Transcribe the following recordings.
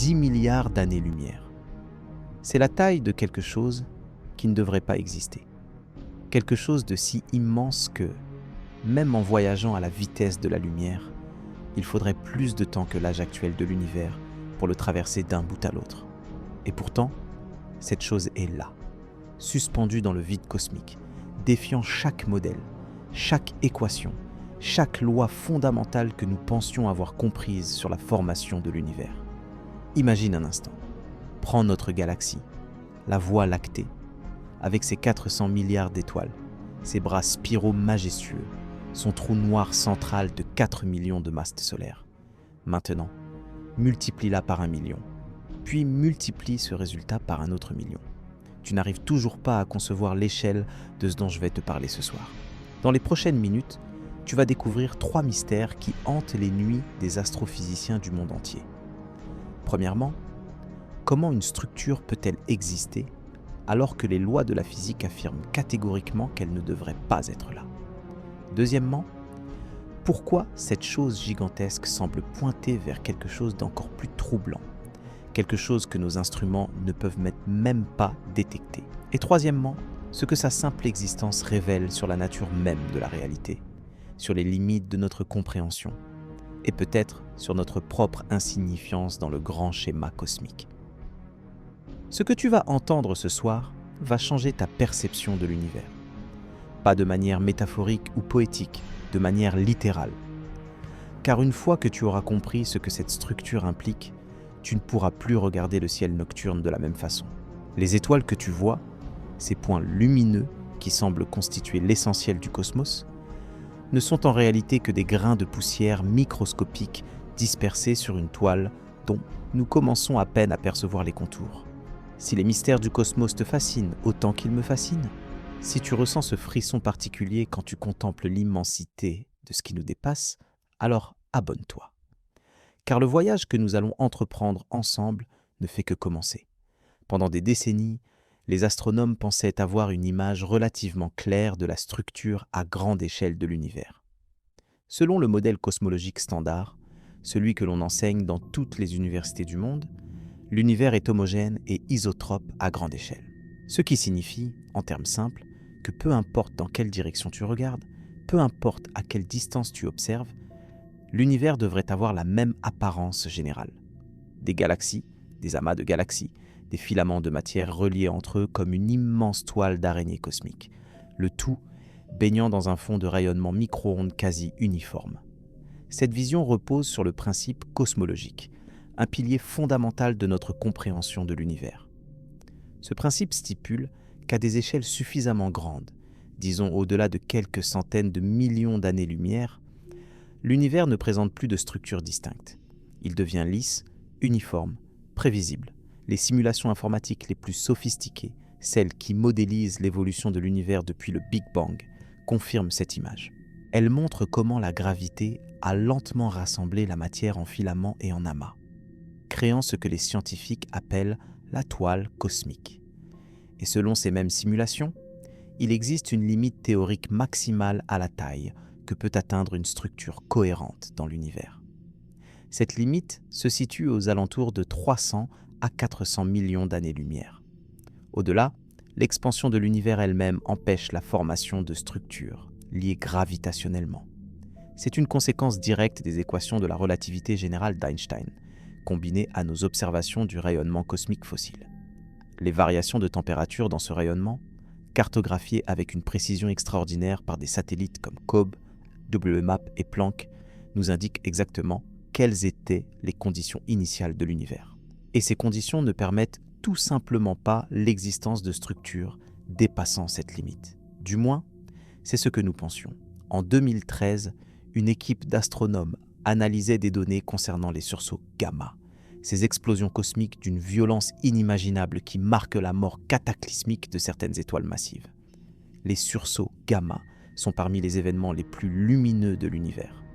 10 milliards d'années-lumière. C'est la taille de quelque chose qui ne devrait pas exister. Quelque chose de si immense que, même en voyageant à la vitesse de la lumière, il faudrait plus de temps que l'âge actuel de l'univers pour le traverser d'un bout à l'autre. Et pourtant, cette chose est là, suspendue dans le vide cosmique, défiant chaque modèle, chaque équation, chaque loi fondamentale que nous pensions avoir comprise sur la formation de l'univers. Imagine un instant, prends notre galaxie, la Voie lactée, avec ses 400 milliards d'étoiles, ses bras spiraux majestueux, son trou noir central de 4 millions de masses solaires. Maintenant, multiplie-la par 1 million, puis multiplie ce résultat par un autre million. Tu n'arrives toujours pas à concevoir l'échelle de ce dont je vais te parler ce soir. Dans les prochaines minutes, tu vas découvrir 3 mystères qui hantent les nuits des astrophysiciens du monde entier. Premièrement, comment une structure peut-elle exister alors que les lois de la physique affirment catégoriquement qu'elle ne devrait pas être là? Deuxièmement, pourquoi cette chose gigantesque semble pointer vers quelque chose d'encore plus troublant, quelque chose que nos instruments ne peuvent même pas détecter? Et troisièmement, ce que sa simple existence révèle sur la nature même de la réalité, sur les limites de notre compréhension, et peut-être sur notre propre insignifiance dans le grand schéma cosmique. Ce que tu vas entendre ce soir va changer ta perception de l'univers. Pas de manière métaphorique ou poétique, de manière littérale. Car une fois que tu auras compris ce que cette structure implique, tu ne pourras plus regarder le ciel nocturne de la même façon. Les étoiles que tu vois, ces points lumineux qui semblent constituer l'essentiel du cosmos, ne sont en réalité que des grains de poussière microscopiques dispersés sur une toile dont nous commençons à peine à percevoir les contours. Si les mystères du cosmos te fascinent autant qu'ils me fascinent, si tu ressens ce frisson particulier quand tu contemples l'immensité de ce qui nous dépasse, alors abonne-toi. Car le voyage que nous allons entreprendre ensemble ne fait que commencer. Pendant des décennies, les astronomes pensaient avoir une image relativement claire de la structure à grande échelle de l'univers. Selon le modèle cosmologique standard, celui que l'on enseigne dans toutes les universités du monde, l'univers est homogène et isotrope à grande échelle. Ce qui signifie, en termes simples, que peu importe dans quelle direction tu regardes, peu importe à quelle distance tu observes, l'univers devrait avoir la même apparence générale. Des galaxies, des amas de galaxies, des filaments de matière reliés entre eux comme une immense toile d'araignée cosmique, le tout baignant dans un fond de rayonnement micro-ondes quasi uniforme. Cette vision repose sur le principe cosmologique, un pilier fondamental de notre compréhension de l'univers. Ce principe stipule qu'à des échelles suffisamment grandes, disons au-delà de quelques centaines de millions d'années-lumière, l'univers ne présente plus de structure distincte. Il devient lisse, uniforme, prévisible. Les simulations informatiques les plus sophistiquées, celles qui modélisent l'évolution de l'univers depuis le Big Bang, confirment cette image. Elles montrent comment la gravité a lentement rassemblé la matière en filaments et en amas, créant ce que les scientifiques appellent la toile cosmique. Et selon ces mêmes simulations, il existe une limite théorique maximale à la taille que peut atteindre une structure cohérente dans l'univers. Cette limite se situe aux alentours de 300 à 400 millions d'années-lumière. Au-delà, l'expansion de l'univers elle-même empêche la formation de structures liées gravitationnellement. C'est une conséquence directe des équations de la relativité générale d'Einstein, combinées à nos observations du rayonnement cosmique fossile. Les variations de température dans ce rayonnement, cartographiées avec une précision extraordinaire par des satellites comme COBE, WMAP et Planck, nous indiquent exactement quelles étaient les conditions initiales de l'univers. Et ces conditions ne permettent tout simplement pas l'existence de structures dépassant cette limite. Du moins, c'est ce que nous pensions. En 2013, une équipe d'astronomes analysait des données concernant les sursauts gamma, ces explosions cosmiques d'une violence inimaginable qui marquent la mort cataclysmique de certaines étoiles massives. Les sursauts gamma sont parmi les événements les plus lumineux de l'univers.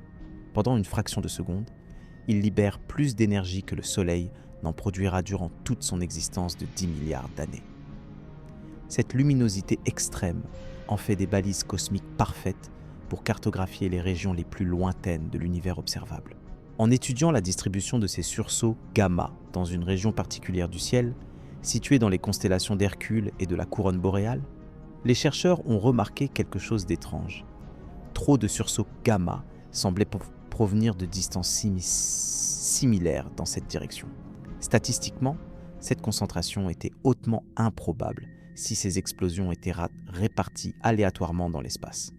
Pendant une fraction de seconde, ils libèrent plus d'énergie que le Soleil n'en produira durant toute son existence de 10 milliards d'années. Cette luminosité extrême en fait des balises cosmiques parfaites pour cartographier les régions les plus lointaines de l'univers observable. En étudiant la distribution de ces sursauts gamma dans une région particulière du ciel, située dans les constellations d'Hercule et de la couronne boréale, les chercheurs ont remarqué quelque chose d'étrange. Trop de sursauts gamma semblaient provenir de distances similaires dans cette direction. Statistiquement, cette concentration était hautement improbable si ces explosions étaient réparties aléatoirement dans l'espace.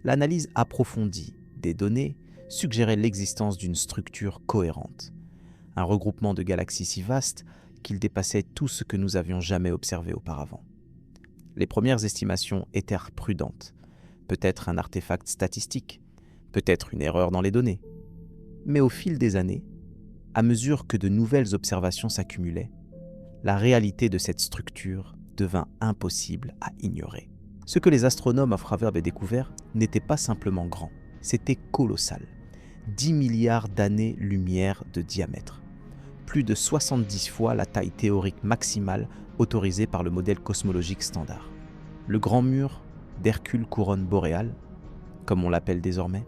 L'analyse approfondie des données suggérait l'existence d'une structure cohérente, un regroupement de galaxies si vaste qu'il dépassait tout ce que nous avions jamais observé auparavant. Les premières estimations étaient prudentes, peut-être un artefact statistique, peut-être une erreur dans les données. Mais au fil des années, à mesure que de nouvelles observations s'accumulaient, la réalité de cette structure devint impossible à ignorer. Ce que les astronomes avaient découvert n'était pas simplement grand, c'était colossal. 10 milliards d'années-lumière de diamètre, plus de 70 fois la taille théorique maximale autorisée par le modèle cosmologique standard. Le grand mur d'Hercule couronne boréale, comme on l'appelle désormais,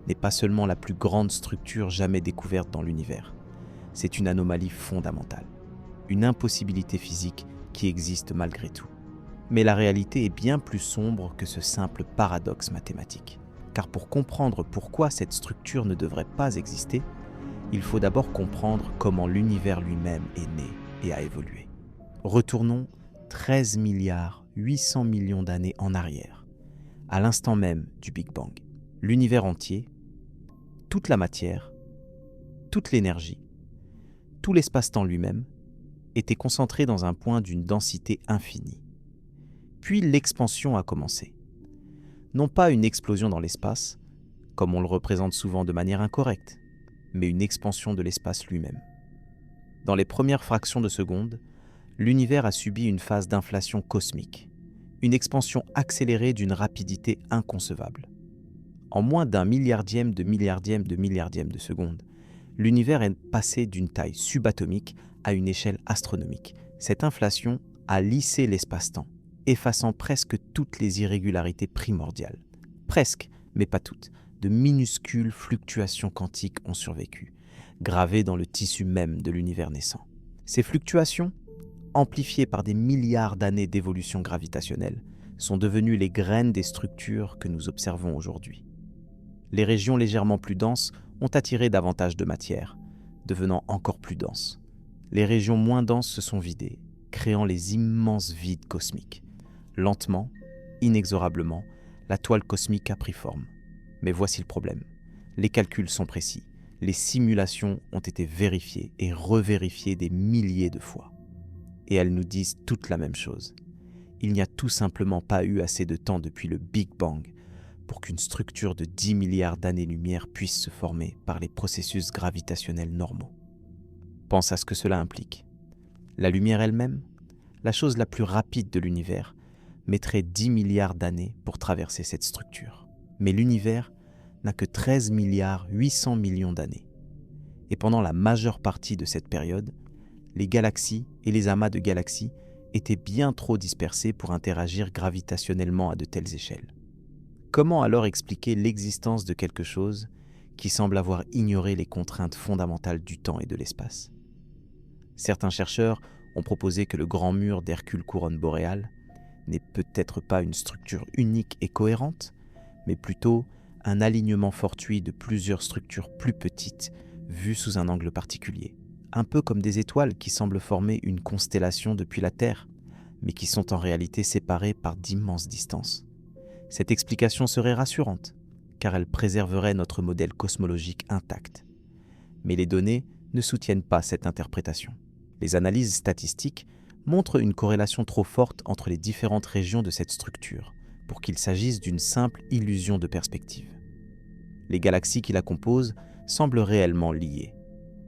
n'est pas seulement la plus grande structure jamais découverte dans l'univers. C'est une anomalie fondamentale, une impossibilité physique qui existe malgré tout. Mais la réalité est bien plus sombre que ce simple paradoxe mathématique. Car pour comprendre pourquoi cette structure ne devrait pas exister, il faut d'abord comprendre comment l'univers lui-même est né et a évolué. Retournons 13 milliards 800 millions d'années en arrière, à l'instant même du Big Bang. L'univers entier, toute la matière, toute l'énergie, tout l'espace-temps lui-même, était concentré dans un point d'une densité infinie. Puis l'expansion a commencé. Non pas une explosion dans l'espace, comme on le représente souvent de manière incorrecte, mais une expansion de l'espace lui-même. Dans les premières fractions de seconde, l'univers a subi une phase d'inflation cosmique, une expansion accélérée d'une rapidité inconcevable. En moins d'un milliardième de milliardième de milliardième de seconde, l'univers est passé d'une taille subatomique à une échelle astronomique. Cette inflation a lissé l'espace-temps, effaçant presque toutes les irrégularités primordiales. Presque, mais pas toutes. De minuscules fluctuations quantiques ont survécu, gravées dans le tissu même de l'univers naissant. Ces fluctuations, amplifiées par des milliards d'années d'évolution gravitationnelle, sont devenues les graines des structures que nous observons aujourd'hui. Les régions légèrement plus denses ont attiré davantage de matière, devenant encore plus denses. Les régions moins denses se sont vidées, créant les immenses vides cosmiques. Lentement, inexorablement, la toile cosmique a pris forme. Mais voici le problème. Les calculs sont précis. Les simulations ont été vérifiées et revérifiées des milliers de fois. Et elles nous disent toutes la même chose. Il n'y a tout simplement pas eu assez de temps depuis le Big Bang pour qu'une structure de 10 milliards d'années-lumière puisse se former par les processus gravitationnels normaux. Pense à ce que cela implique. La lumière elle-même, la chose la plus rapide de l'univers, mettrait 10 milliards d'années pour traverser cette structure. Mais l'univers n'a que 13 milliards 800 millions d'années. Et pendant la majeure partie de cette période, les galaxies et les amas de galaxies étaient bien trop dispersés pour interagir gravitationnellement à de telles échelles. Comment alors expliquer l'existence de quelque chose qui semble avoir ignoré les contraintes fondamentales du temps et de l'espace ? Certains chercheurs ont proposé que le grand mur d'Hercule couronne boréale n'est peut-être pas une structure unique et cohérente, mais plutôt un alignement fortuit de plusieurs structures plus petites vues sous un angle particulier. Un peu comme des étoiles qui semblent former une constellation depuis la Terre, mais qui sont en réalité séparées par d'immenses distances. Cette explication serait rassurante, car elle préserverait notre modèle cosmologique intact. Mais les données ne soutiennent pas cette interprétation. Les analyses statistiques montrent une corrélation trop forte entre les différentes régions de cette structure pour qu'il s'agisse d'une simple illusion de perspective. Les galaxies qui la composent semblent réellement liées,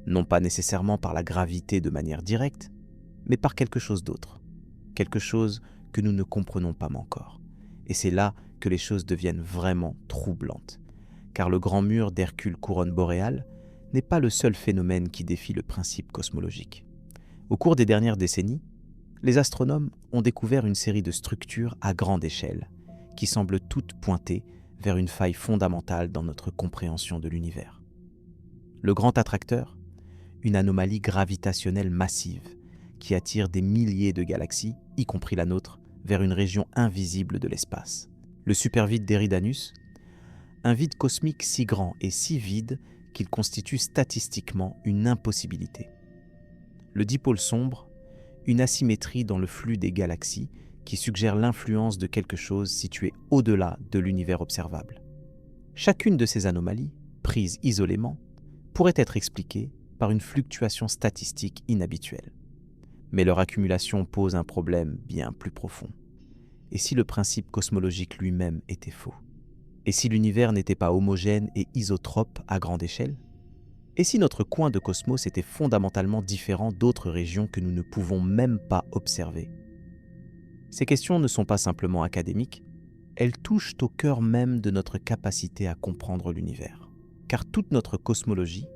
non pas nécessairement par la gravité de manière directe, mais par quelque chose d'autre, quelque chose que nous ne comprenons pas encore. Et c'est là que les choses deviennent vraiment troublantes, car le grand mur d'Hercule couronne boréale n'est pas le seul phénomène qui défie le principe cosmologique. Au cours des dernières décennies, les astronomes ont découvert une série de structures à grande échelle qui semblent toutes pointer vers une faille fondamentale dans notre compréhension de l'univers. Le grand attracteur, une anomalie gravitationnelle massive qui attire des milliers de galaxies, y compris la nôtre, vers une région invisible de l'espace. Le supervide d'Eridanus, un vide cosmique si grand et si vide qu'il constitue statistiquement une impossibilité. Le dipôle sombre, une asymétrie dans le flux des galaxies qui suggère l'influence de quelque chose situé au-delà de l'univers observable. Chacune de ces anomalies, prises isolément, pourrait être expliquée par une fluctuation statistique inhabituelle. Mais leur accumulation pose un problème bien plus profond. Et si le principe cosmologique lui-même était faux? Et si l'univers n'était pas homogène et isotrope à grande échelle? Et si notre coin de cosmos était fondamentalement différent d'autres régions que nous ne pouvons même pas observer? Ces questions ne sont pas simplement académiques, elles touchent au cœur même de notre capacité à comprendre l'univers. Car toute notre cosmologie,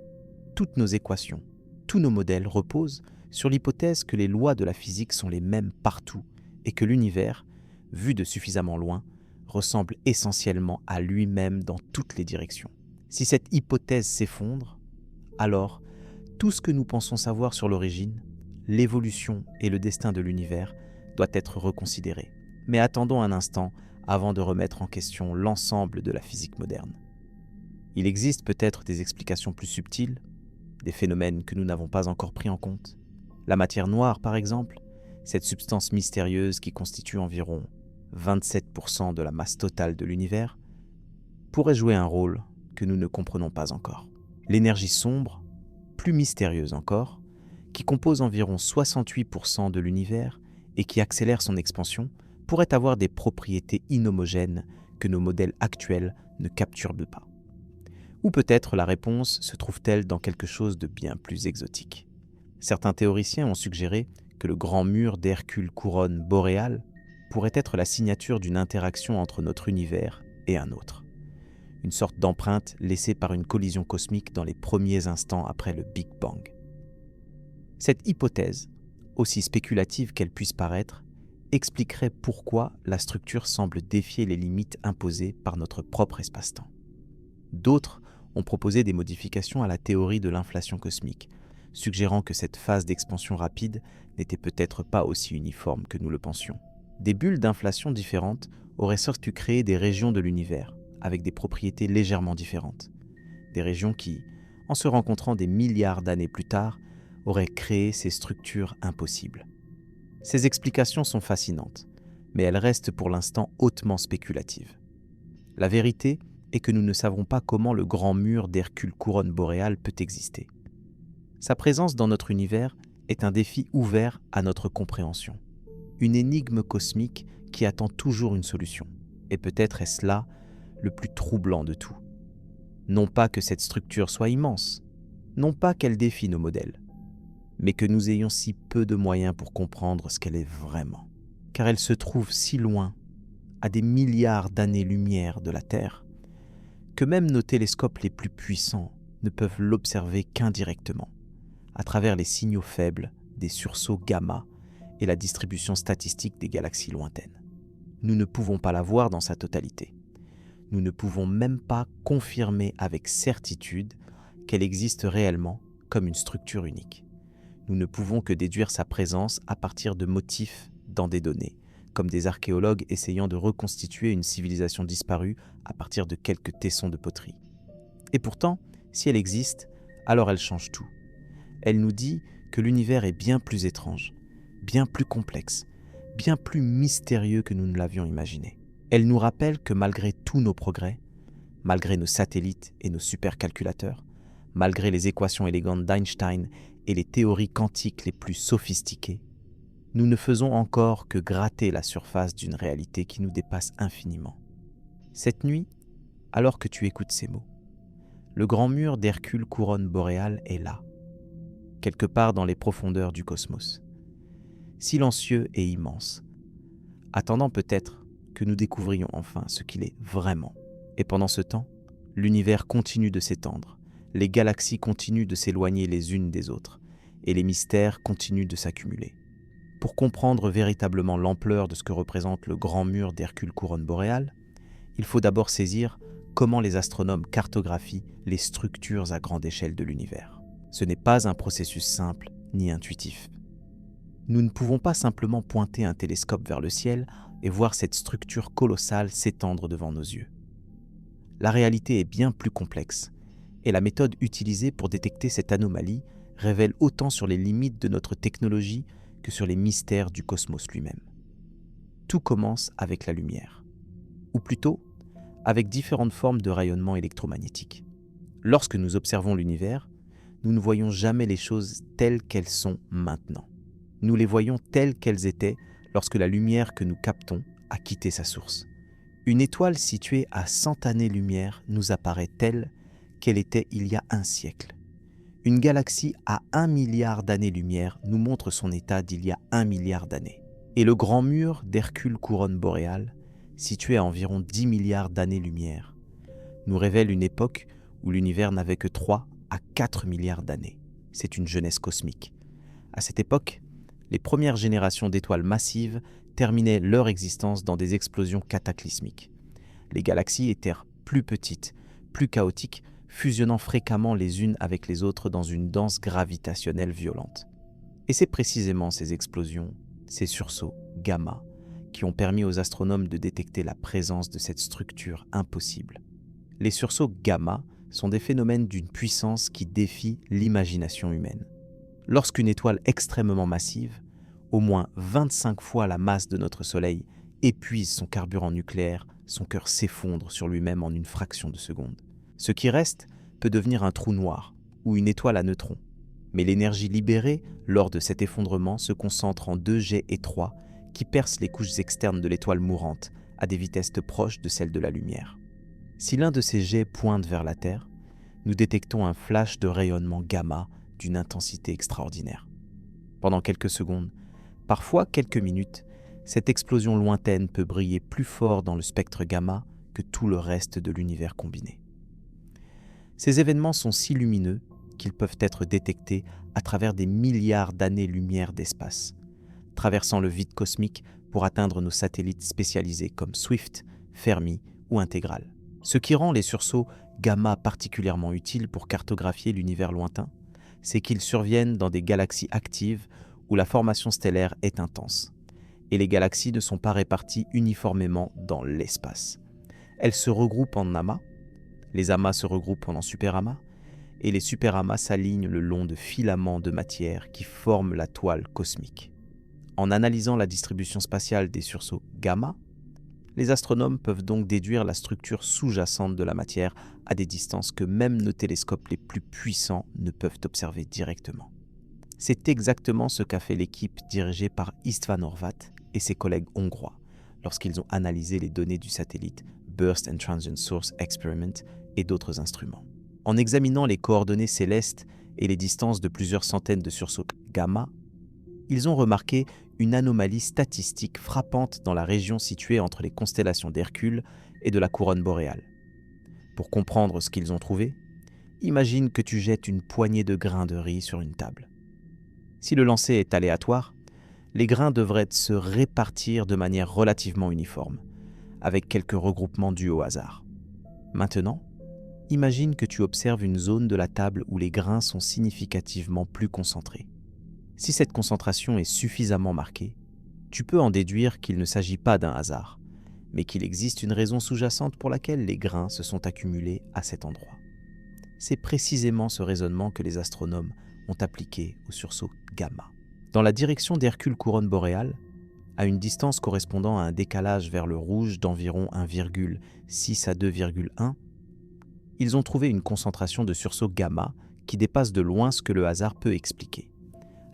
toutes nos équations, tous nos modèles reposent sur l'hypothèse que les lois de la physique sont les mêmes partout et que l'univers, vu de suffisamment loin, ressemble essentiellement à lui-même dans toutes les directions. Si cette hypothèse s'effondre, alors tout ce que nous pensons savoir sur l'origine, l'évolution et le destin de l'univers doit être reconsidéré. Mais attendons un instant avant de remettre en question l'ensemble de la physique moderne. Il existe peut-être des explications plus subtiles, des phénomènes que nous n'avons pas encore pris en compte. La matière noire, par exemple, cette substance mystérieuse qui constitue environ 27% de la masse totale de l'univers, pourrait jouer un rôle que nous ne comprenons pas encore. L'énergie sombre, plus mystérieuse encore, qui compose environ 68% de l'univers et qui accélère son expansion, pourrait avoir des propriétés inhomogènes que nos modèles actuels ne capturent pas. Ou peut-être la réponse se trouve-t-elle dans quelque chose de bien plus exotique. Certains théoriciens ont suggéré que le grand mur d'Hercule couronne boréale pourrait être la signature d'une interaction entre notre univers et un autre. Une sorte d'empreinte laissée par une collision cosmique dans les premiers instants après le Big Bang. Cette hypothèse, aussi spéculative qu'elle puisse paraître, expliquerait pourquoi la structure semble défier les limites imposées par notre propre espace-temps. D'autres ont proposé des modifications à la théorie de l'inflation cosmique, suggérant que cette phase d'expansion rapide n'était peut-être pas aussi uniforme que nous le pensions. Des bulles d'inflation différentes auraient surtout créé des régions de l'univers, avec des propriétés légèrement différentes. Des régions qui, en se rencontrant des milliards d'années plus tard, auraient créé ces structures impossibles. Ces explications sont fascinantes, mais elles restent pour l'instant hautement spéculatives. La vérité est que nous ne savons pas comment le grand mur d'Hercule couronne boréale peut exister. Sa présence dans notre univers est un défi ouvert à notre compréhension, une énigme cosmique qui attend toujours une solution. Et peut-être est-ce là le plus troublant de tout. Non pas que cette structure soit immense, non pas qu'elle défie nos modèles, mais que nous ayons si peu de moyens pour comprendre ce qu'elle est vraiment. Car elle se trouve si loin, à des milliards d'années-lumière de la Terre, que même nos télescopes les plus puissants ne peuvent l'observer qu'indirectement, à travers les signaux faibles des sursauts gamma et la distribution statistique des galaxies lointaines. Nous ne pouvons pas la voir dans sa totalité. Nous ne pouvons même pas confirmer avec certitude qu'elle existe réellement comme une structure unique. Nous ne pouvons que déduire sa présence à partir de motifs dans des données, comme des archéologues essayant de reconstituer une civilisation disparue à partir de quelques tessons de poterie. Et pourtant, si elle existe, alors elle change tout. Elle nous dit que l'univers est bien plus étrange, bien plus complexe, bien plus mystérieux que nous ne l'avions imaginé. Elle nous rappelle que malgré tous nos progrès, malgré nos satellites et nos supercalculateurs, malgré les équations élégantes d'Einstein et les théories quantiques les plus sophistiquées, nous ne faisons encore que gratter la surface d'une réalité qui nous dépasse infiniment. Cette nuit, alors que tu écoutes ces mots, le grand mur d'Hercule couronne boréale est là, quelque part dans les profondeurs du cosmos, silencieux et immense, attendant peut-être que nous découvrions enfin ce qu'il est vraiment. Et pendant ce temps, l'univers continue de s'étendre, les galaxies continuent de s'éloigner les unes des autres, et les mystères continuent de s'accumuler. Pour comprendre véritablement l'ampleur de ce que représente le grand mur d'Hercule couronne boréale, il faut d'abord saisir comment les astronomes cartographient les structures à grande échelle de l'univers. Ce n'est pas un processus simple ni intuitif. Nous ne pouvons pas simplement pointer un télescope vers le ciel et voir cette structure colossale s'étendre devant nos yeux. La réalité est bien plus complexe, et la méthode utilisée pour détecter cette anomalie révèle autant sur les limites de notre technologie que sur les mystères du cosmos lui-même. Tout commence avec la lumière, ou plutôt avec différentes formes de rayonnement électromagnétique. Lorsque nous observons l'univers, nous ne voyons jamais les choses telles qu'elles sont maintenant. Nous les voyons telles qu'elles étaient lorsque la lumière que nous captons a quitté sa source. Une étoile située à 100 années-lumière nous apparaît telle qu'elle était il y a un siècle. Une galaxie à 1 milliard d'années-lumière nous montre son état d'il y a 1 milliard d'années. Et le grand mur d'Hercule couronne boréale, situé à environ 10 milliards d'années-lumière, nous révèle une époque où l'univers n'avait que 3 à 4 milliards d'années. C'est une jeunesse cosmique. À cette époque, les premières générations d'étoiles massives terminaient leur existence dans des explosions cataclysmiques. Les galaxies étaient plus petites, plus chaotiques, fusionnant fréquemment les unes avec les autres dans une danse gravitationnelle violente. Et c'est précisément ces explosions, ces sursauts gamma, qui ont permis aux astronomes de détecter la présence de cette structure impossible. Les sursauts gamma sont des phénomènes d'une puissance qui défie l'imagination humaine. Lorsqu'une étoile extrêmement massive, au moins 25 fois la masse de notre Soleil, épuise son carburant nucléaire, son cœur s'effondre sur lui-même en une fraction de seconde. Ce qui reste peut devenir un trou noir ou une étoile à neutrons. Mais l'énergie libérée lors de cet effondrement se concentre en 2 jets étroits qui percent les couches externes de l'étoile mourante à des vitesses proches de celles de la lumière. Si l'un de ces jets pointe vers la Terre, nous détectons un flash de rayonnement gamma d'une intensité extraordinaire. Pendant quelques secondes, parfois quelques minutes, cette explosion lointaine peut briller plus fort dans le spectre gamma que tout le reste de l'univers combiné. Ces événements sont si lumineux qu'ils peuvent être détectés à travers des milliards d'années-lumière d'espace, traversant le vide cosmique pour atteindre nos satellites spécialisés comme Swift, Fermi ou Integral. Ce qui rend les sursauts gamma particulièrement utiles pour cartographier l'univers lointain, c'est qu'ils surviennent dans des galaxies actives où la formation stellaire est intense. Et les galaxies ne sont pas réparties uniformément dans l'espace. Elles se regroupent en amas, les amas se regroupent en superamas, et les superamas s'alignent le long de filaments de matière qui forment la toile cosmique. En analysant la distribution spatiale des sursauts gamma, les astronomes peuvent donc déduire la structure sous-jacente de la matière à des distances que même nos télescopes les plus puissants ne peuvent observer directement. C'est exactement ce qu'a fait l'équipe dirigée par István Horváth et ses collègues hongrois lorsqu'ils ont analysé les données du satellite Burst and Transient Source Experiment et d'autres instruments. En examinant les coordonnées célestes et les distances de plusieurs centaines de sursauts gamma, ils ont remarqué une anomalie statistique frappante dans la région située entre les constellations d'Hercule et de la couronne boréale. Pour comprendre ce qu'ils ont trouvé, imagine que tu jettes une poignée de grains de riz sur une table. Si le lancer est aléatoire, les grains devraient se répartir de manière relativement uniforme, avec quelques regroupements dus au hasard. Maintenant, imagine que tu observes une zone de la table où les grains sont significativement plus concentrés. Si cette concentration est suffisamment marquée, tu peux en déduire qu'il ne s'agit pas d'un hasard, mais qu'il existe une raison sous-jacente pour laquelle les grains se sont accumulés à cet endroit. C'est précisément ce raisonnement que les astronomes ont appliqué au sursaut gamma. Dans la direction d'Hercule couronne boréale, à une distance correspondant à un décalage vers le rouge d'environ 1,6 à 2,1, ils ont trouvé une concentration de sursaut gamma qui dépasse de loin ce que le hasard peut expliquer.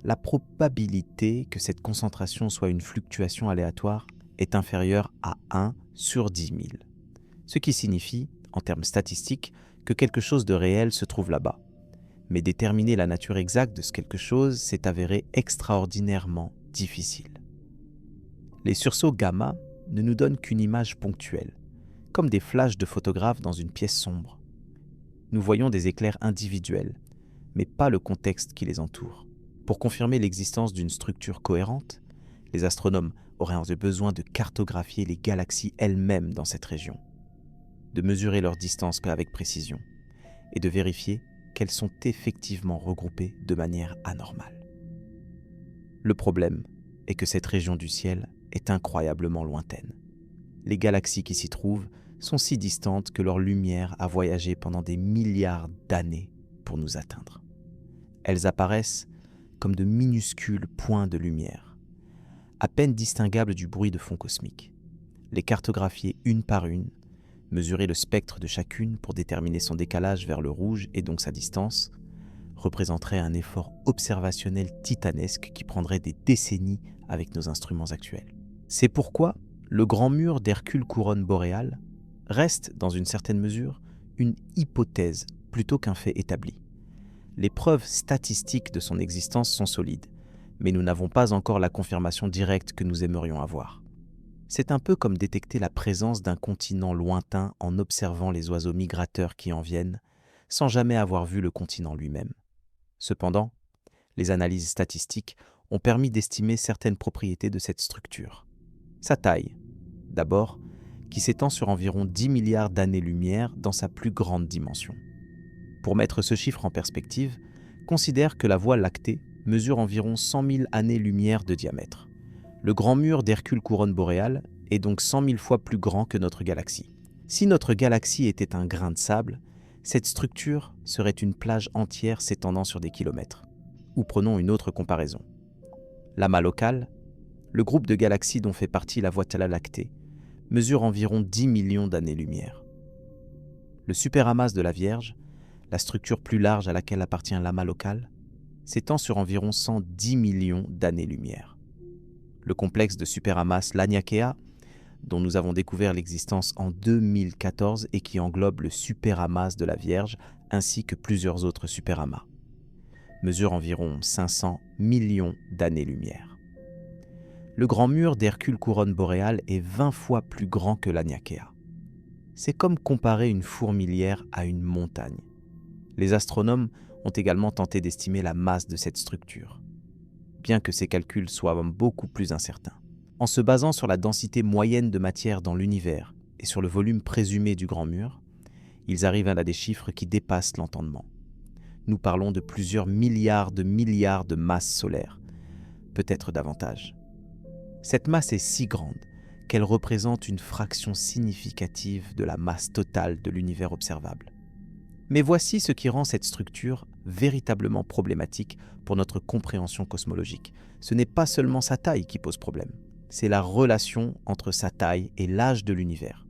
La probabilité que cette concentration soit une fluctuation aléatoire est inférieure à 1 sur 10 000, ce qui signifie, en termes statistiques, que quelque chose de réel se trouve là-bas. Mais déterminer la nature exacte de ce quelque chose s'est avéré extraordinairement difficile. Les sursauts gamma ne nous donnent qu'une image ponctuelle, comme des flashs de photographes dans une pièce sombre. Nous voyons des éclairs individuels, mais pas le contexte qui les entoure. Pour confirmer l'existence d'une structure cohérente, les astronomes auraient besoin de cartographier les galaxies elles-mêmes dans cette région. de mesurer leur distance avec précision et de vérifier qu'elles sont effectivement regroupées de manière anormale. Le problème est que cette région du ciel est incroyablement lointaine. Les galaxies qui s'y trouvent sont si distantes que leur lumière a voyagé pendant des milliards d'années pour nous atteindre. Elles apparaissent comme de minuscules points de lumière, à peine distinguables du bruit de fond cosmique. Les cartographier une par une, mesurer le spectre de chacune pour déterminer son décalage vers le rouge et donc sa distance, représenterait un effort observationnel titanesque qui prendrait des décennies avec nos instruments actuels. C'est pourquoi le grand mur d'Hercule couronne boréale reste, dans une certaine mesure, une hypothèse plutôt qu'un fait établi. Les preuves statistiques de son existence sont solides, mais nous n'avons pas encore la confirmation directe que nous aimerions avoir. C'est un peu comme détecter la présence d'un continent lointain en observant les oiseaux migrateurs qui en viennent, sans jamais avoir vu le continent lui-même. Cependant, les analyses statistiques ont permis d'estimer certaines propriétés de cette structure. Sa taille, d'abord, qui s'étend sur environ 10 milliards d'années-lumière dans sa plus grande dimension. Pour mettre ce chiffre en perspective, considère que la Voie lactée mesure environ 100 000 années-lumière de diamètre. Le grand mur d'Hercule couronne boréale est donc 100 000 fois plus grand que notre galaxie. Si notre galaxie était un grain de sable, cette structure serait une plage entière s'étendant sur des kilomètres. Ou prenons une autre comparaison. L'amas local, le groupe de galaxies dont fait partie la Voie lactée, mesure environ 10 millions d'années-lumière. Le superamas de la Vierge, la structure plus large à laquelle appartient l'amas local, s'étend sur environ 110 millions d'années-lumière. Le complexe de superamas Laniakea, dont nous avons découvert l'existence en 2014 et qui englobe le superamas de la Vierge ainsi que plusieurs autres superamas, mesure environ 500 millions d'années-lumière. Le grand mur d'Hercule couronne boréale est 20 fois plus grand que Laniakea. C'est comme comparer une fourmilière à une montagne. Les astronomes ont également tenté d'estimer la masse de cette structure, bien que ces calculs soient beaucoup plus incertains. En se basant sur la densité moyenne de matière dans l'univers et sur le volume présumé du grand mur, ils arrivent à des chiffres qui dépassent l'entendement. Nous parlons de plusieurs milliards de masses solaires, peut-être davantage. Cette masse est si grande qu'elle représente une fraction significative de la masse totale de l'univers observable. Mais voici ce qui rend cette structure véritablement problématique pour notre compréhension cosmologique. Ce n'est pas seulement sa taille qui pose problème, c'est la relation entre sa taille et l'âge de l'univers.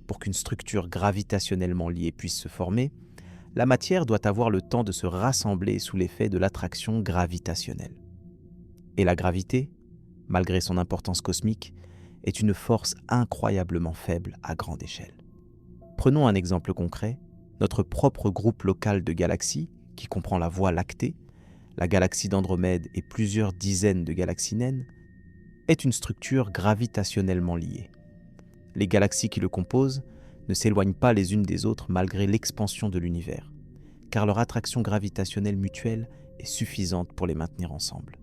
Pour qu'une structure gravitationnellement liée puisse se former, la matière doit avoir le temps de se rassembler sous l'effet de l'attraction gravitationnelle. Et la gravité, malgré son importance cosmique, est une force incroyablement faible à grande échelle. Prenons un exemple concret. Notre propre groupe local de galaxies, qui comprend la Voie lactée, la galaxie d'Andromède et plusieurs dizaines de galaxies naines, est une structure gravitationnellement liée. Les galaxies qui le composent ne s'éloignent pas les unes des autres malgré l'expansion de l'univers, car leur attraction gravitationnelle mutuelle est suffisante pour les maintenir ensemble.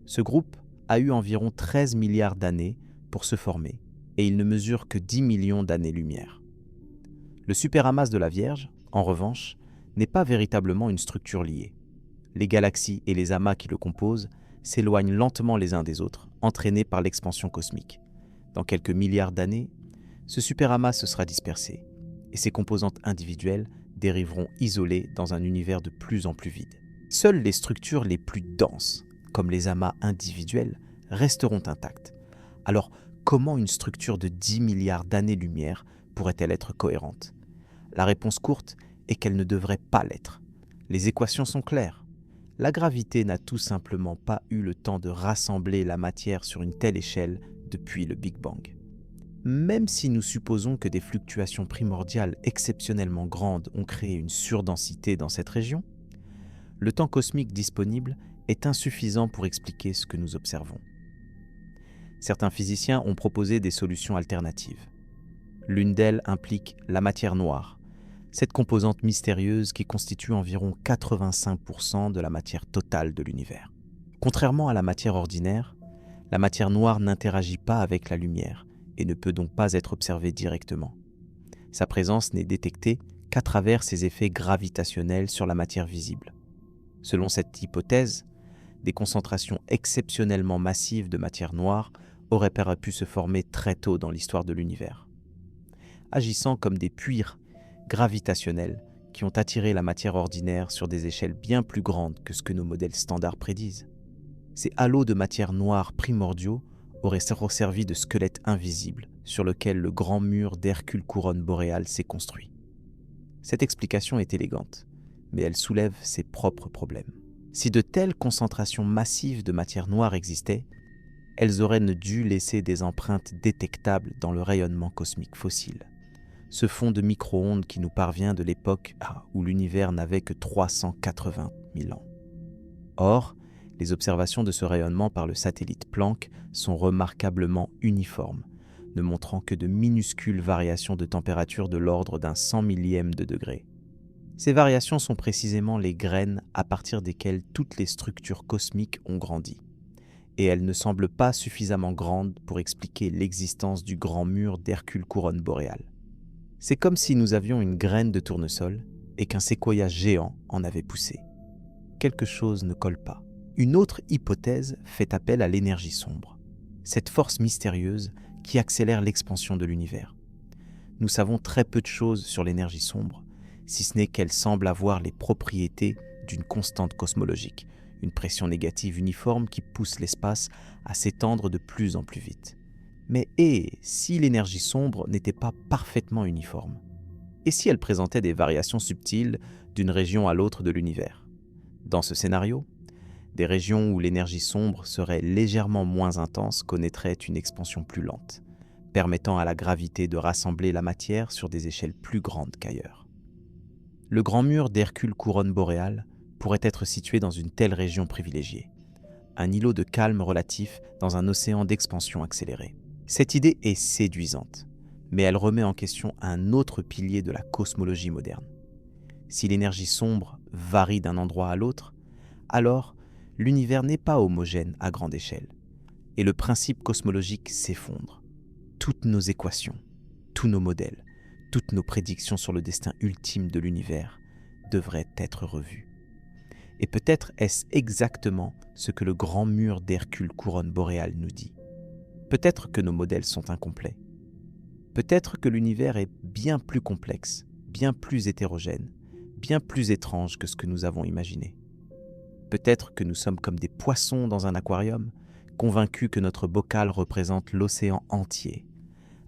Ce groupe a eu environ 13 milliards d'années pour se former, et il ne mesure que 10 millions d'années-lumière. Le superamas de la Vierge, en revanche, n'est pas véritablement une structure liée. Les galaxies et les amas qui le composent s'éloignent lentement les uns des autres, entraînés par l'expansion cosmique. Dans quelques milliards d'années, ce superamas se sera dispersé, et ses composantes individuelles dériveront isolées dans un univers de plus en plus vide. Seules les structures les plus denses, comme les amas individuels, resteront intactes. Alors, comment une structure de 10 milliards d'années-lumière pourrait-elle être cohérente ? La réponse courte est qu'elle ne devrait pas l'être. Les équations sont claires. La gravité n'a tout simplement pas eu le temps de rassembler la matière sur une telle échelle depuis le Big Bang. Même si nous supposons que des fluctuations primordiales exceptionnellement grandes ont créé une surdensité dans cette région, le temps cosmique disponible est insuffisant pour expliquer ce que nous observons. Certains physiciens ont proposé des solutions alternatives. L'une d'elles implique la matière noire, cette composante mystérieuse qui constitue environ 85% de la matière totale de l'univers. Contrairement à la matière ordinaire, la matière noire n'interagit pas avec la lumière et ne peut donc pas être observée directement. Sa présence n'est détectée qu'à travers ses effets gravitationnels sur la matière visible. Selon cette hypothèse, des concentrations exceptionnellement massives de matière noire auraient pu se former très tôt dans l'histoire de l'univers, agissant comme des puits gravitationnels qui ont attiré la matière ordinaire sur des échelles bien plus grandes que ce que nos modèles standards prédisent. Ces halos de matière noire primordiaux auraient servi de squelette invisible sur lequel le grand mur d'Hercule couronne boréale s'est construit. Cette explication est élégante, mais elle soulève ses propres problèmes. Si de telles concentrations massives de matière noire existaient, elles auraient dû laisser des empreintes détectables dans le rayonnement cosmique fossile, ce fond de micro-ondes qui nous parvient de l'époque où l'univers n'avait que 380 000 ans. Or, les observations de ce rayonnement par le satellite Planck sont remarquablement uniformes, ne montrant que de minuscules variations de température de l'ordre d'un 100 millième de degré. Ces variations sont précisément les graines à partir desquelles toutes les structures cosmiques ont grandi, et elles ne semblent pas suffisamment grandes pour expliquer l'existence du grand mur d'Hercule couronne boréale. C'est comme si nous avions une graine de tournesol et qu'un séquoia géant en avait poussé. Quelque chose ne colle pas. Une autre hypothèse fait appel à l'énergie sombre, cette force mystérieuse qui accélère l'expansion de l'univers. Nous savons très peu de choses sur l'énergie sombre, si ce n'est qu'elle semble avoir les propriétés d'une constante cosmologique, une pression négative uniforme qui pousse l'espace à s'étendre de plus en plus vite. Mais si l'énergie sombre n'était pas parfaitement uniforme? Et si elle présentait des variations subtiles d'une région à l'autre de l'univers? Dans ce scénario, des régions où l'énergie sombre serait légèrement moins intense connaîtraient une expansion plus lente, permettant à la gravité de rassembler la matière sur des échelles plus grandes qu'ailleurs. Le grand mur d'Hercule couronne boréale pourrait être situé dans une telle région privilégiée, un îlot de calme relatif dans un océan d'expansion accélérée. Cette idée est séduisante, mais elle remet en question un autre pilier de la cosmologie moderne. Si l'énergie sombre varie d'un endroit à l'autre, alors l'univers n'est pas homogène à grande échelle, et le principe cosmologique s'effondre. Toutes nos équations, tous nos modèles, toutes nos prédictions sur le destin ultime de l'univers devraient être revues. Et peut-être est-ce exactement ce que le grand mur d'Hercule couronne boréale nous dit. Peut-être que nos modèles sont incomplets. Peut-être que l'univers est bien plus complexe, bien plus hétérogène, bien plus étrange que ce que nous avons imaginé. Peut-être que nous sommes comme des poissons dans un aquarium, convaincus que notre bocal représente l'océan entier,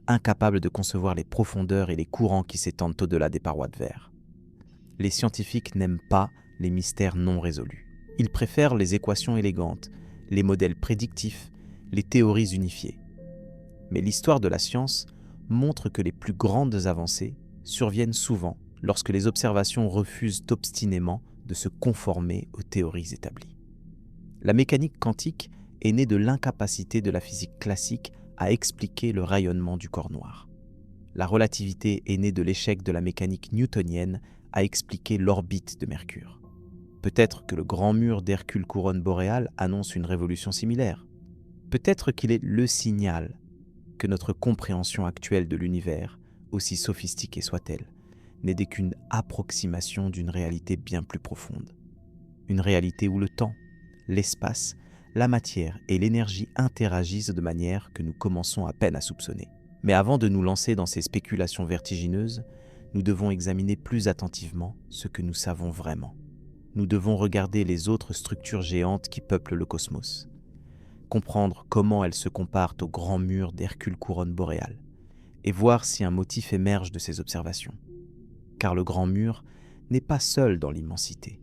incapables de concevoir les profondeurs et les courants qui s'étendent au-delà des parois de verre. Les scientifiques n'aiment pas les mystères non résolus. Ils préfèrent les équations élégantes, les modèles prédictifs, les théories unifiées. Mais l'histoire de la science montre que les plus grandes avancées surviennent souvent lorsque les observations refusent obstinément de se conformer aux théories établies. La mécanique quantique est née de l'incapacité de la physique classique à expliquer le rayonnement du corps noir. La relativité est née de l'échec de la mécanique newtonienne à expliquer l'orbite de Mercure. Peut-être que le grand mur d'Hercule couronne boréale annonce une révolution similaire. Peut-être qu'il est le signal que notre compréhension actuelle de l'univers, aussi sophistiquée soit-elle, n'est qu'une approximation d'une réalité bien plus profonde. Une réalité où le temps, l'espace, la matière et l'énergie interagissent de manière que nous commençons à peine à soupçonner. Mais avant de nous lancer dans ces spéculations vertigineuses, nous devons examiner plus attentivement ce que nous savons vraiment. Nous devons regarder les autres structures géantes qui peuplent le cosmos, comprendre comment elles se comparent au grand mur d'Hercule couronne boréale, et voir si un motif émerge de ces observations. Car le grand mur n'est pas seul dans l'immensité.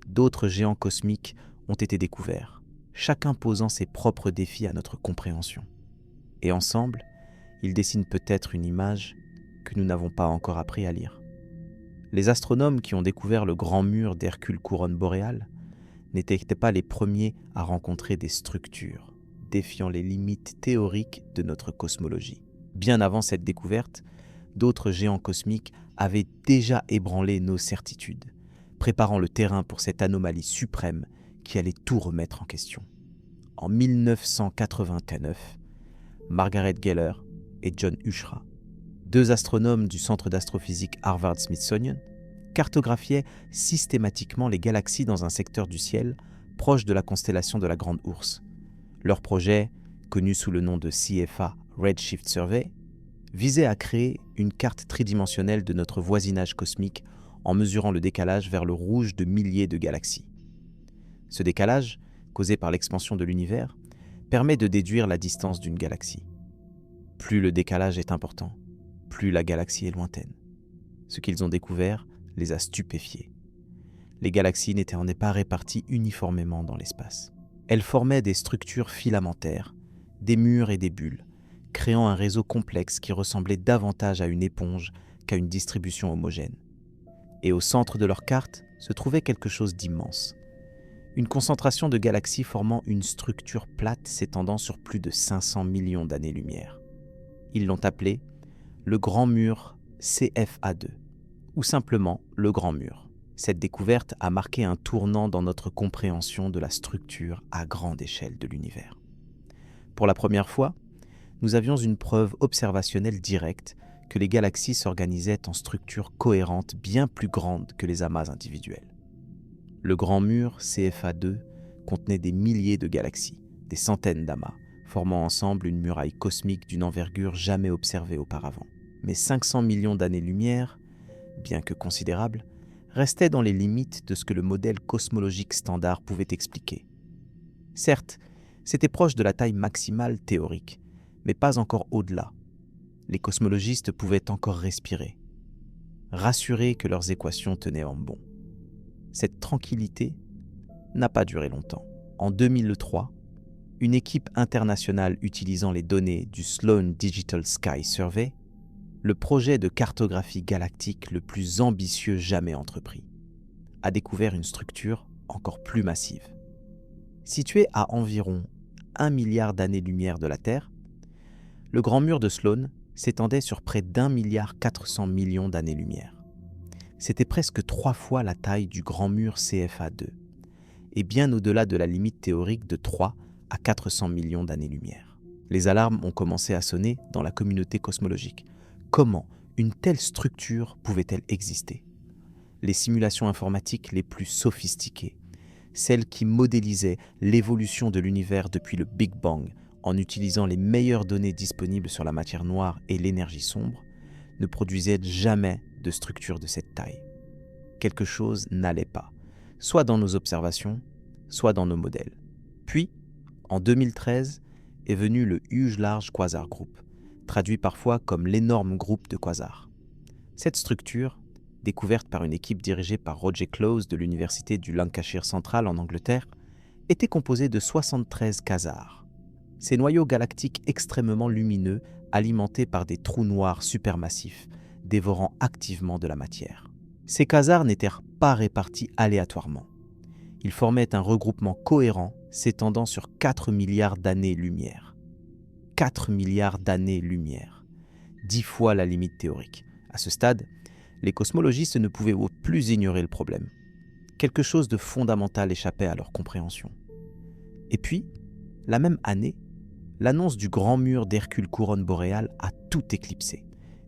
D'autres géants cosmiques ont été découverts, chacun posant ses propres défis à notre compréhension. Et ensemble, ils dessinent peut-être une image que nous n'avons pas encore appris à lire. Les astronomes qui ont découvert le grand mur d'Hercule couronne boréale n'étaient pas les premiers à rencontrer des structures défiant les limites théoriques de notre cosmologie. Bien avant cette découverte, d'autres géants cosmiques avaient déjà ébranlé nos certitudes, préparant le terrain pour cette anomalie suprême qui allait tout remettre en question. En 1989, Margaret Geller et John Huchra, 2 astronomes du centre d'astrophysique Harvard-Smithsonian cartographiaient systématiquement les galaxies dans un secteur du ciel proche de la constellation de la Grande Ourse. Leur projet, connu sous le nom de CFA Redshift Survey, visait à créer une carte tridimensionnelle de notre voisinage cosmique en mesurant le décalage vers le rouge de milliers de galaxies. Ce décalage, causé par l'expansion de l'univers, permet de déduire la distance d'une galaxie. Plus le décalage est important, plus la galaxie est lointaine. Ce qu'ils ont découvert les a stupéfiés. Les galaxies n'étaient pas réparties uniformément dans l'espace. Elles formaient des structures filamentaires, des murs et des bulles, créant un réseau complexe qui ressemblait davantage à une éponge qu'à une distribution homogène. Et au centre de leur carte se trouvait quelque chose d'immense. Une concentration de galaxies formant une structure plate s'étendant sur plus de 500 millions d'années-lumière. Ils l'ont appelé le Grand Mur CFA2, ou simplement le Grand Mur. Cette découverte a marqué un tournant dans notre compréhension de la structure à grande échelle de l'univers. Pour la première fois, nous avions une preuve observationnelle directe que les galaxies s'organisaient en structures cohérentes bien plus grandes que les amas individuels. Le Grand Mur CFA2 contenait des milliers de galaxies, des centaines d'amas, formant ensemble une muraille cosmique d'une envergure jamais observée auparavant. Mais 500 millions d'années-lumière, bien que considérables, restaient dans les limites de ce que le modèle cosmologique standard pouvait expliquer. Certes, c'était proche de la taille maximale théorique, mais pas encore au-delà. Les cosmologistes pouvaient encore respirer, rassurés que leurs équations tenaient en bon. Cette tranquillité n'a pas duré longtemps. En 2003, une équipe internationale utilisant les données du Sloan Digital Sky Survey, le projet de cartographie galactique le plus ambitieux jamais entrepris, a découvert une structure encore plus massive. Située à environ 1 milliard d'années-lumière de la Terre, le Grand Mur de Sloan s'étendait sur près d'1,4 milliard d'années-lumière. C'était presque 3 fois la taille du Grand Mur CFA2, et bien au-delà de la limite théorique de 3 à 400 millions d'années-lumière. Les alarmes ont commencé à sonner dans la communauté cosmologique. Comment une telle structure pouvait-elle exister ? Les simulations informatiques les plus sophistiquées, celles qui modélisaient l'évolution de l'univers depuis le Big Bang en utilisant les meilleures données disponibles sur la matière noire et l'énergie sombre, ne produisaient jamais de structure de cette taille. Quelque chose n'allait pas, soit dans nos observations, soit dans nos modèles. Puis, en 2013, est venu le Huge Large Quasar Group, traduit parfois comme l'énorme groupe de quasars. Cette structure, découverte par une équipe dirigée par Roger Close de l'université du Lancashire Central en Angleterre, était composée de 73 quasars. Ces noyaux galactiques extrêmement lumineux alimentés par des trous noirs supermassifs, dévorant activement de la matière. Ces quasars n'étaient pas répartis aléatoirement. Ils formaient un regroupement cohérent s'étendant sur 4 milliards d'années-lumière. 4 milliards d'années-lumière, 10 fois la limite théorique. À ce stade, les cosmologistes ne pouvaient plus ignorer le problème. Quelque chose de fondamental échappait à leur compréhension. Et puis, la même année, l'annonce du Grand Mur d'Hercule couronne boréale a tout éclipsé.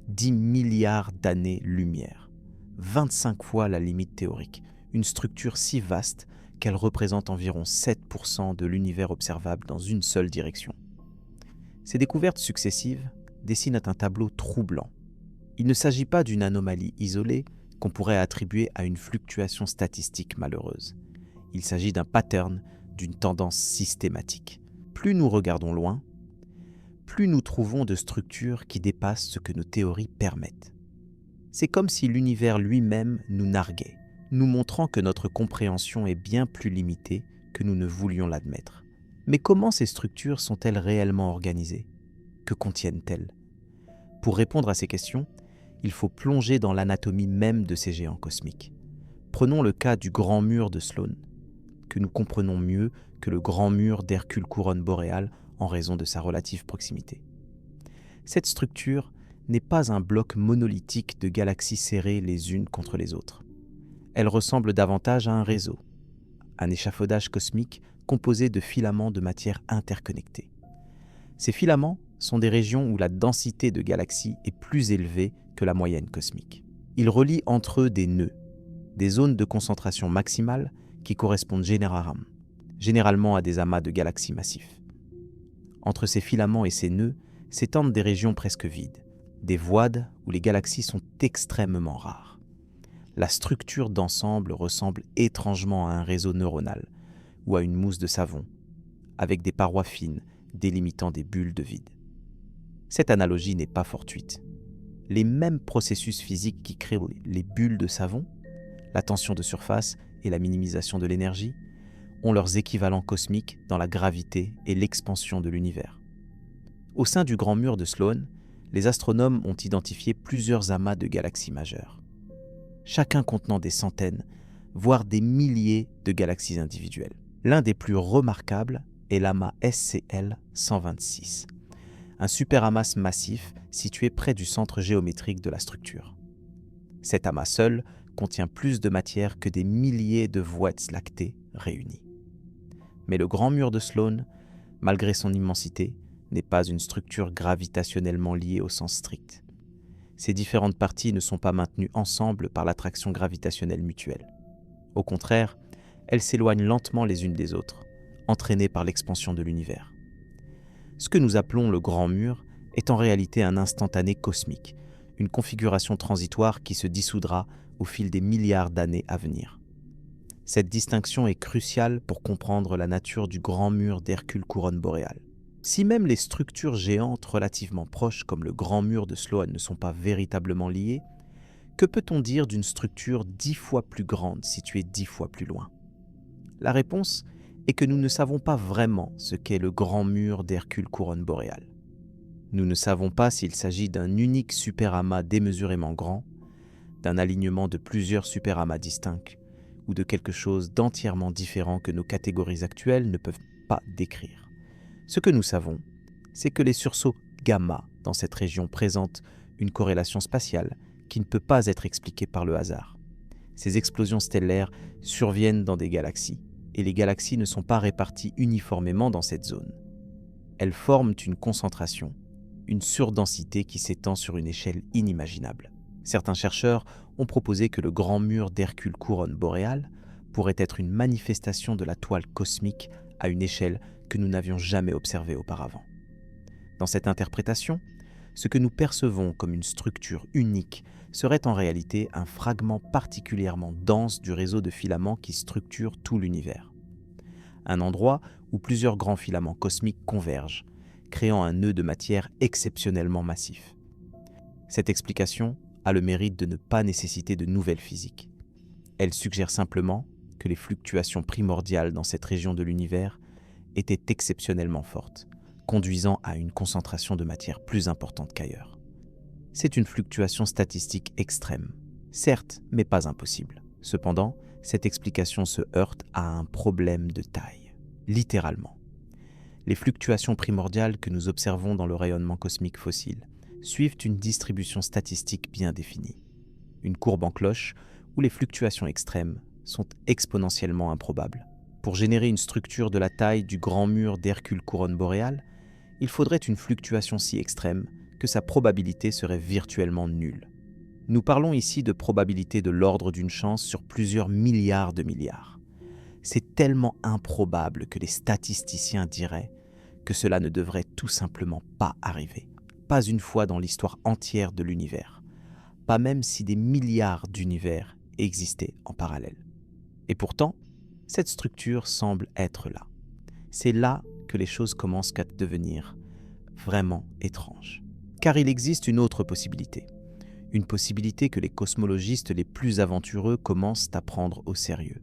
10 milliards d'années-lumière, 25 fois la limite théorique, une structure si vaste qu'elle représente environ 7% de l'univers observable dans une seule direction. Ces découvertes successives dessinent un tableau troublant. Il ne s'agit pas d'une anomalie isolée qu'on pourrait attribuer à une fluctuation statistique malheureuse. Il s'agit d'un pattern, d'une tendance systématique. Plus nous regardons loin, plus nous trouvons de structures qui dépassent ce que nos théories permettent. C'est comme si l'univers lui-même nous narguait, nous montrant que notre compréhension est bien plus limitée que nous ne voulions l'admettre. Mais comment ces structures sont-elles réellement organisées ? Que contiennent-elles ? Pour répondre à ces questions, il faut plonger dans l'anatomie même de ces géants cosmiques. Prenons le cas du Grand Mur de Sloan, que nous comprenons mieux que le Grand Mur d'Hercule couronne boréale en raison de sa relative proximité. Cette structure n'est pas un bloc monolithique de galaxies serrées les unes contre les autres. Elle ressemble davantage à un réseau, un échafaudage cosmique composé de filaments de matière interconnectés. Ces filaments sont des régions où la densité de galaxies est plus élevée que la moyenne cosmique. Ils relient entre eux des nœuds, des zones de concentration maximale qui correspondent généralement à des amas de galaxies massifs. Entre ces filaments et ces nœuds s'étendent des régions presque vides, des voides où les galaxies sont extrêmement rares. La structure d'ensemble ressemble étrangement à un réseau neuronal ou à une mousse de savon, avec des parois fines délimitant des bulles de vide. Cette analogie n'est pas fortuite. Les mêmes processus physiques qui créent les bulles de savon, la tension de surface et la minimisation de l'énergie, ont leurs équivalents cosmiques dans la gravité et l'expansion de l'univers. Au sein du grand mur de Sloan, les astronomes ont identifié plusieurs amas de galaxies majeures, chacun contenant des centaines, voire des milliers de galaxies individuelles. L'un des plus remarquables est l'amas SCL 126, un superamas massif situé près du centre géométrique de la structure. Cet amas seul contient plus de matière que des milliers de Voids lactées réunies. Mais le grand mur de Sloan, malgré son immensité, n'est pas une structure gravitationnellement liée au sens strict. Ces différentes parties ne sont pas maintenues ensemble par l'attraction gravitationnelle mutuelle. Au contraire, elles s'éloignent lentement les unes des autres, entraînées par l'expansion de l'univers. Ce que nous appelons le grand mur est en réalité un instantané cosmique, une configuration transitoire qui se dissoudra au fil des milliards d'années à venir. Cette distinction est cruciale pour comprendre la nature du grand mur d'Hercule couronne boréale. Si même les structures géantes relativement proches comme le grand mur de Sloan ne sont pas véritablement liées, que peut-on dire d'une structure 10 fois plus grande située 10 fois plus loin ? La réponse est que nous ne savons pas vraiment ce qu'est le grand mur d'Hercule couronne boréale. Nous ne savons pas s'il s'agit d'un unique superamas démesurément grand, d'un alignement de plusieurs superamas distincts, ou de quelque chose d'entièrement différent que nos catégories actuelles ne peuvent pas décrire. Ce que nous savons, c'est que les sursauts gamma dans cette région présentent une corrélation spatiale qui ne peut pas être expliquée par le hasard. Ces explosions stellaires surviennent dans des galaxies, et les galaxies ne sont pas réparties uniformément dans cette zone. Elles forment une concentration, une surdensité qui s'étend sur une échelle inimaginable. Certains chercheurs ont proposé que le grand mur d'Hercule couronne boréale pourrait être une manifestation de la toile cosmique à une échelle que nous n'avions jamais observée auparavant. Dans cette interprétation, ce que nous percevons comme une structure unique serait en réalité un fragment particulièrement dense du réseau de filaments qui structure tout l'univers. Un endroit où plusieurs grands filaments cosmiques convergent, créant un nœud de matière exceptionnellement massif. Cette explication a le mérite de ne pas nécessiter de nouvelles physiques. Elle suggère simplement que les fluctuations primordiales dans cette région de l'univers étaient exceptionnellement fortes, conduisant à une concentration de matière plus importante qu'ailleurs. C'est une fluctuation statistique extrême, certes, mais pas impossible. Cependant, cette explication se heurte à un problème de taille, littéralement. Les fluctuations primordiales que nous observons dans le rayonnement cosmique fossile suivent une distribution statistique bien définie, une courbe en cloche où les fluctuations extrêmes sont exponentiellement improbables. Pour générer une structure de la taille du grand mur d'Hercule couronne boréale, il faudrait une fluctuation si extrême que sa probabilité serait virtuellement nulle. Nous parlons ici de probabilité de l'ordre d'une chance sur plusieurs milliards de milliards. C'est tellement improbable que les statisticiens diraient que cela ne devrait tout simplement pas arriver. Pas une fois dans l'histoire entière de l'univers. Pas même si des milliards d'univers existaient en parallèle. Et pourtant, cette structure semble être là. C'est là que les choses commencent à devenir vraiment étranges. Car il existe une autre possibilité. Une possibilité que les cosmologistes les plus aventureux commencent à prendre au sérieux.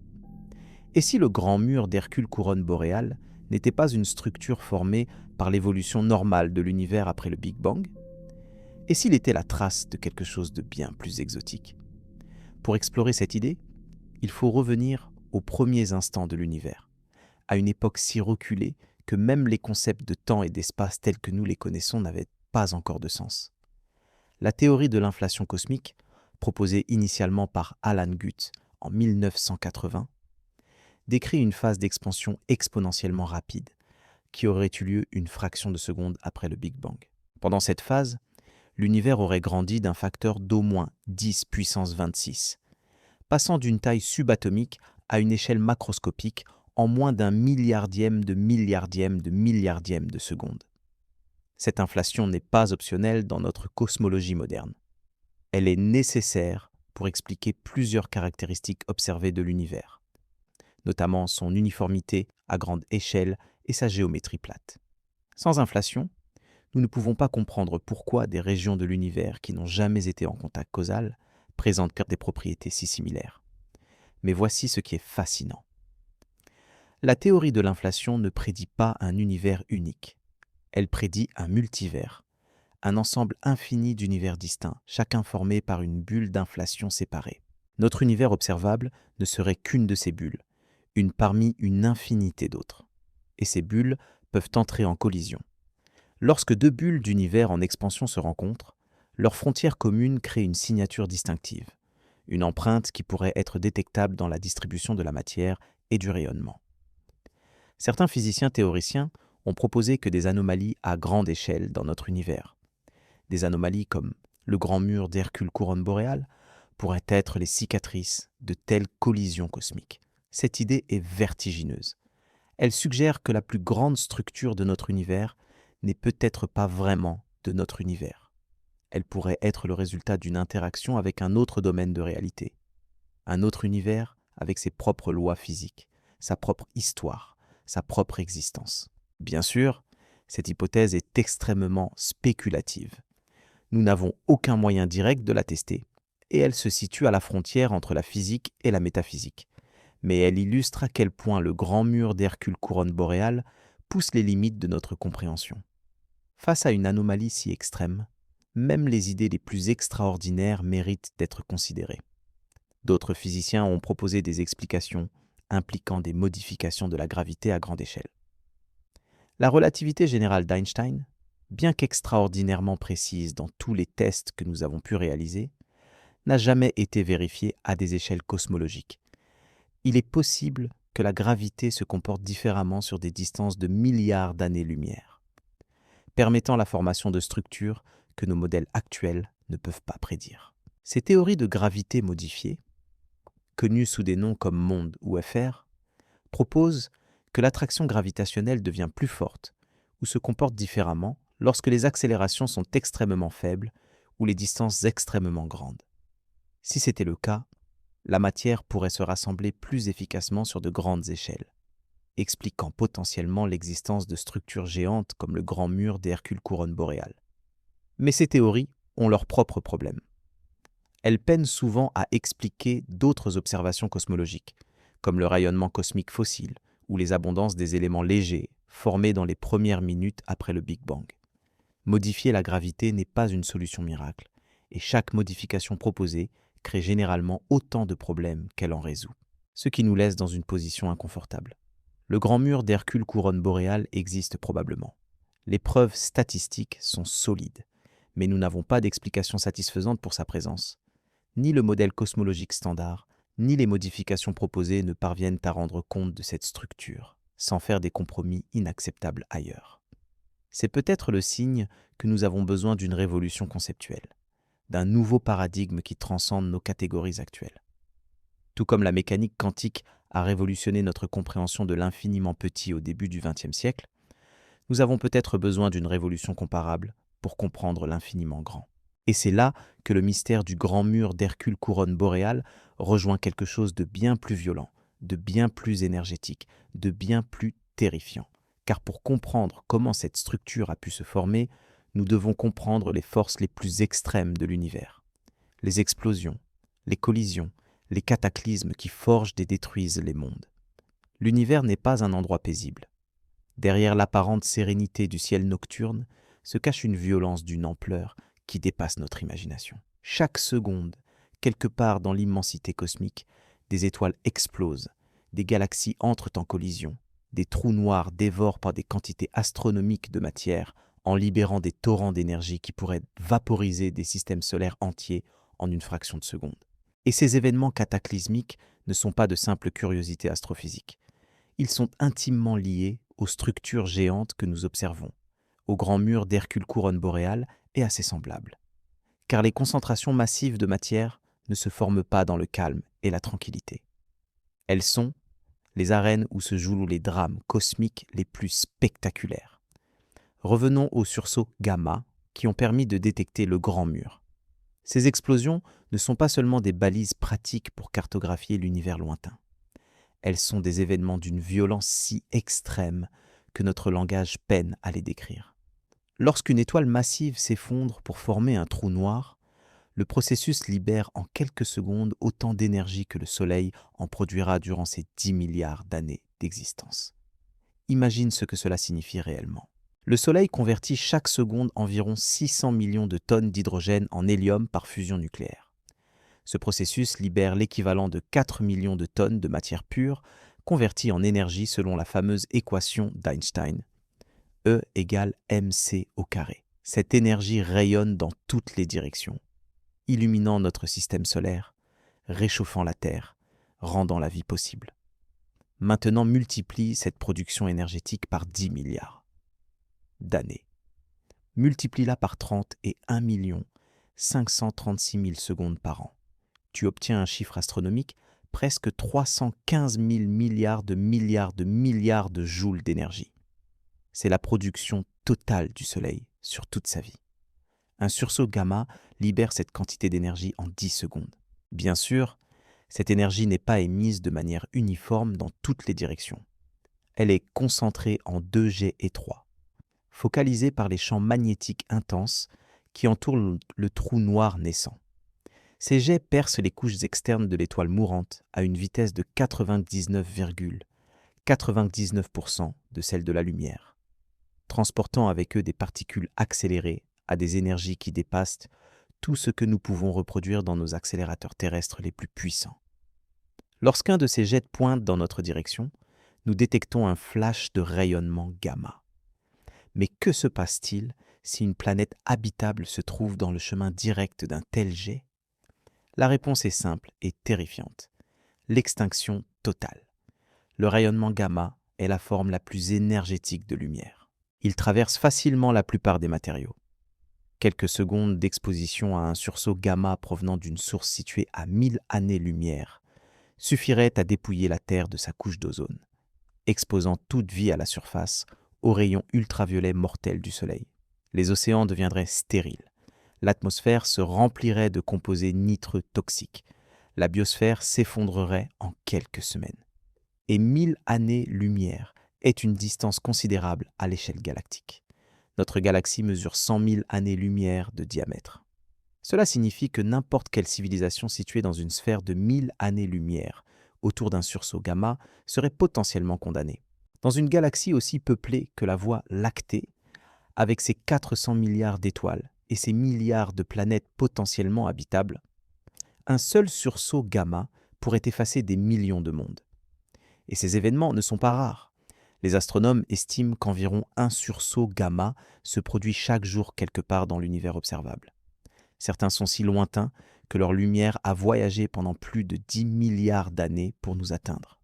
Et si le grand mur d'Hercule couronne boréale n'était pas une structure formée par l'évolution normale de l'univers après le Big Bang? Et s'il était la trace de quelque chose de bien plus exotique? Pour explorer cette idée, il faut revenir aux premiers instants de l'univers, à une époque si reculée que même les concepts de temps et d'espace tels que nous les connaissons n'avaient pas encore de sens. La théorie de l'inflation cosmique, proposée initialement par Alan Guth en 1980, décrit une phase d'expansion exponentiellement rapide qui aurait eu lieu une fraction de seconde après le Big Bang. Pendant cette phase, l'univers aurait grandi d'un facteur d'au moins 10 puissance 26, passant d'une taille subatomique à une échelle macroscopique en moins d'un milliardième de milliardième de milliardième de seconde. Cette inflation n'est pas optionnelle dans notre cosmologie moderne. Elle est nécessaire pour expliquer plusieurs caractéristiques observées de l'univers, notamment son uniformité à grande échelle et sa géométrie plate. Sans inflation, nous ne pouvons pas comprendre pourquoi des régions de l'univers qui n'ont jamais été en contact causal présentent des propriétés si similaires. Mais voici ce qui est fascinant. La théorie de l'inflation ne prédit pas un univers unique. Elle prédit un multivers, un ensemble infini d'univers distincts, chacun formé par une bulle d'inflation séparée. Notre univers observable ne serait qu'une de ces bulles, une parmi une infinité d'autres. Et ces bulles peuvent entrer en collision. Lorsque deux bulles d'univers en expansion se rencontrent, leur frontière commune crée une signature distinctive, une empreinte qui pourrait être détectable dans la distribution de la matière et du rayonnement. Certains physiciens théoriciens ont proposé que des anomalies à grande échelle dans notre univers, des anomalies comme le grand mur d'Hercule couronne boréale, pourraient être les cicatrices de telles collisions cosmiques. Cette idée est vertigineuse. Elle suggère que la plus grande structure de notre univers n'est peut-être pas vraiment de notre univers. Elle pourrait être le résultat d'une interaction avec un autre domaine de réalité, un autre univers avec ses propres lois physiques, sa propre histoire, sa propre existence. Bien sûr, cette hypothèse est extrêmement spéculative. Nous n'avons aucun moyen direct de la tester, et elle se situe à la frontière entre la physique et la métaphysique. Mais elle illustre à quel point le grand mur d'Hercule couronne boréale pousse les limites de notre compréhension. Face à une anomalie si extrême, même les idées les plus extraordinaires méritent d'être considérées. D'autres physiciens ont proposé des explications impliquant des modifications de la gravité à grande échelle. La relativité générale d'Einstein, bien qu'extraordinairement précise dans tous les tests que nous avons pu réaliser, n'a jamais été vérifiée à des échelles cosmologiques. Il est possible que la gravité se comporte différemment sur des distances de milliards d'années-lumière, permettant la formation de structures que nos modèles actuels ne peuvent pas prédire. Ces théories de gravité modifiée, connues sous des noms comme monde ou FR, proposent que l'attraction gravitationnelle devient plus forte ou se comporte différemment lorsque les accélérations sont extrêmement faibles ou les distances extrêmement grandes. Si c'était le cas, la matière pourrait se rassembler plus efficacement sur de grandes échelles, expliquant potentiellement l'existence de structures géantes comme le grand mur d'Hercule couronne boréale. Mais ces théories ont leurs propres problèmes. Elles peinent souvent à expliquer d'autres observations cosmologiques, comme le rayonnement cosmique fossile ou les abondances des éléments légers formés dans les premières minutes après le Big Bang. Modifier la gravité n'est pas une solution miracle, et chaque modification proposée crée généralement autant de problèmes qu'elle en résout, ce qui nous laisse dans une position inconfortable. Le grand mur d'Hercule couronne boréale existe probablement. Les preuves statistiques sont solides, mais nous n'avons pas d'explication satisfaisante pour sa présence. Ni le modèle cosmologique standard, ni les modifications proposées ne parviennent à rendre compte de cette structure, sans faire des compromis inacceptables ailleurs. C'est peut-être le signe que nous avons besoin d'une révolution conceptuelle, d'un nouveau paradigme qui transcende nos catégories actuelles. Tout comme la mécanique quantique a révolutionné notre compréhension de l'infiniment petit au début du XXe siècle, nous avons peut-être besoin d'une révolution comparable pour comprendre l'infiniment grand. Et c'est là que le mystère du grand mur d'Hercule couronne boréale rejoint quelque chose de bien plus violent, de bien plus énergétique, de bien plus terrifiant. Car pour comprendre comment cette structure a pu se former, nous devons comprendre les forces les plus extrêmes de l'univers. Les explosions, les collisions, les cataclysmes qui forgent et détruisent les mondes. L'univers n'est pas un endroit paisible. Derrière l'apparente sérénité du ciel nocturne se cache une violence d'une ampleur qui dépasse notre imagination. Chaque seconde, quelque part dans l'immensité cosmique, des étoiles explosent, des galaxies entrent en collision, des trous noirs dévorent par des quantités astronomiques de matière en libérant des torrents d'énergie qui pourraient vaporiser des systèmes solaires entiers en une fraction de seconde. Et ces événements cataclysmiques ne sont pas de simples curiosités astrophysiques. Ils sont intimement liés aux structures géantes que nous observons, au grand mur d'Hercule couronne boréale et à ses semblables. Car les concentrations massives de matière ne se forment pas dans le calme et la tranquillité. Elles sont les arènes où se jouent les drames cosmiques les plus spectaculaires. Revenons aux sursauts gamma qui ont permis de détecter le grand mur. Ces explosions ne sont pas seulement des balises pratiques pour cartographier l'univers lointain. Elles sont des événements d'une violence si extrême que notre langage peine à les décrire. Lorsqu'une étoile massive s'effondre pour former un trou noir, le processus libère en quelques secondes autant d'énergie que le Soleil en produira durant ses 10 milliards d'années d'existence. Imagine ce que cela signifie réellement. Le Soleil convertit chaque seconde environ 600 millions de tonnes d'hydrogène en hélium par fusion nucléaire. Ce processus libère l'équivalent de 4 millions de tonnes de matière pure convertie en énergie selon la fameuse équation d'Einstein. E égale mc au carré. Cette énergie rayonne dans toutes les directions, illuminant notre système solaire, réchauffant la Terre, rendant la vie possible. Maintenant multiplie cette production énergétique par 10 milliards d'années. Multiplie-la par 30 et 1 536 000 secondes par an. Tu obtiens un chiffre astronomique, presque 315 000 milliards de joules d'énergie. C'est la production totale du Soleil sur toute sa vie. Un sursaut gamma libère cette quantité d'énergie en 10 secondes. Bien sûr, cette énergie n'est pas émise de manière uniforme dans toutes les directions. Elle est concentrée en 2 jets étroits, focalisée par les champs magnétiques intenses qui entourent le trou noir naissant. Ces jets percent les couches externes de l'étoile mourante à une vitesse de 99,99% de celle de la lumière, transportant avec eux des particules accélérées à des énergies qui dépassent tout ce que nous pouvons reproduire dans nos accélérateurs terrestres les plus puissants. Lorsqu'un de ces jets pointe dans notre direction, nous détectons un flash de rayonnement gamma. Mais que se passe-t-il si une planète habitable se trouve dans le chemin direct d'un tel jet ? La réponse est simple et terrifiante. L'extinction totale. Le rayonnement gamma est la forme la plus énergétique de lumière. Il traverse facilement la plupart des matériaux. Quelques secondes d'exposition à un sursaut gamma provenant d'une source située à 1000 années-lumière suffiraient à dépouiller la Terre de sa couche d'ozone, exposant toute vie à la surface aux rayons ultraviolets mortels du Soleil. Les océans deviendraient stériles. L'atmosphère se remplirait de composés nitreux toxiques. La biosphère s'effondrerait en quelques semaines. Et 1000 années-lumière est une distance considérable à l'échelle galactique. Notre galaxie mesure 100 000 années-lumière de diamètre. Cela signifie que n'importe quelle civilisation située dans une sphère de 1000 années-lumière autour d'un sursaut gamma serait potentiellement condamnée. Dans une galaxie aussi peuplée que la Voie lactée, avec ses 400 milliards d'étoiles et ses milliards de planètes potentiellement habitables, un seul sursaut gamma pourrait effacer des millions de mondes. Et ces événements ne sont pas rares. Les astronomes estiment qu'environ un sursaut gamma se produit chaque jour quelque part dans l'univers observable. Certains sont si lointains que leur lumière a voyagé pendant plus de 10 milliards d'années pour nous atteindre.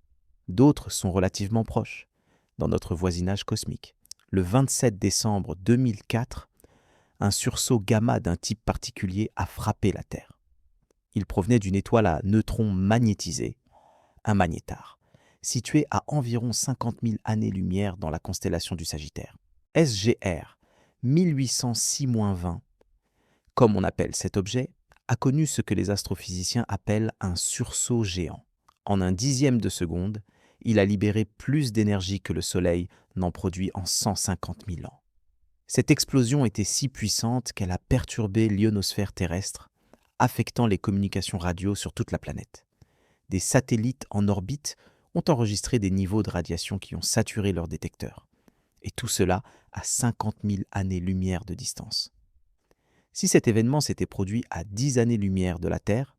D'autres sont relativement proches, dans notre voisinage cosmique. Le 27 décembre 2004, un sursaut gamma d'un type particulier a frappé la Terre. Il provenait d'une étoile à neutrons magnétisés, un magnétar, situé à environ 50 000 années-lumière dans la constellation du Sagittaire. SGR 1806-20, comme on appelle cet objet, a connu ce que les astrophysiciens appellent un sursaut géant. En un dixième de seconde, il a libéré plus d'énergie que le Soleil n'en produit en 150 000 ans. Cette explosion était si puissante qu'elle a perturbé l'ionosphère terrestre, affectant les communications radio sur toute la planète. Des satellites en orbite ont enregistré des niveaux de radiation qui ont saturé leurs détecteurs. Et tout cela à 50 000 années-lumière de distance. Si cet événement s'était produit à 10 années-lumière de la Terre,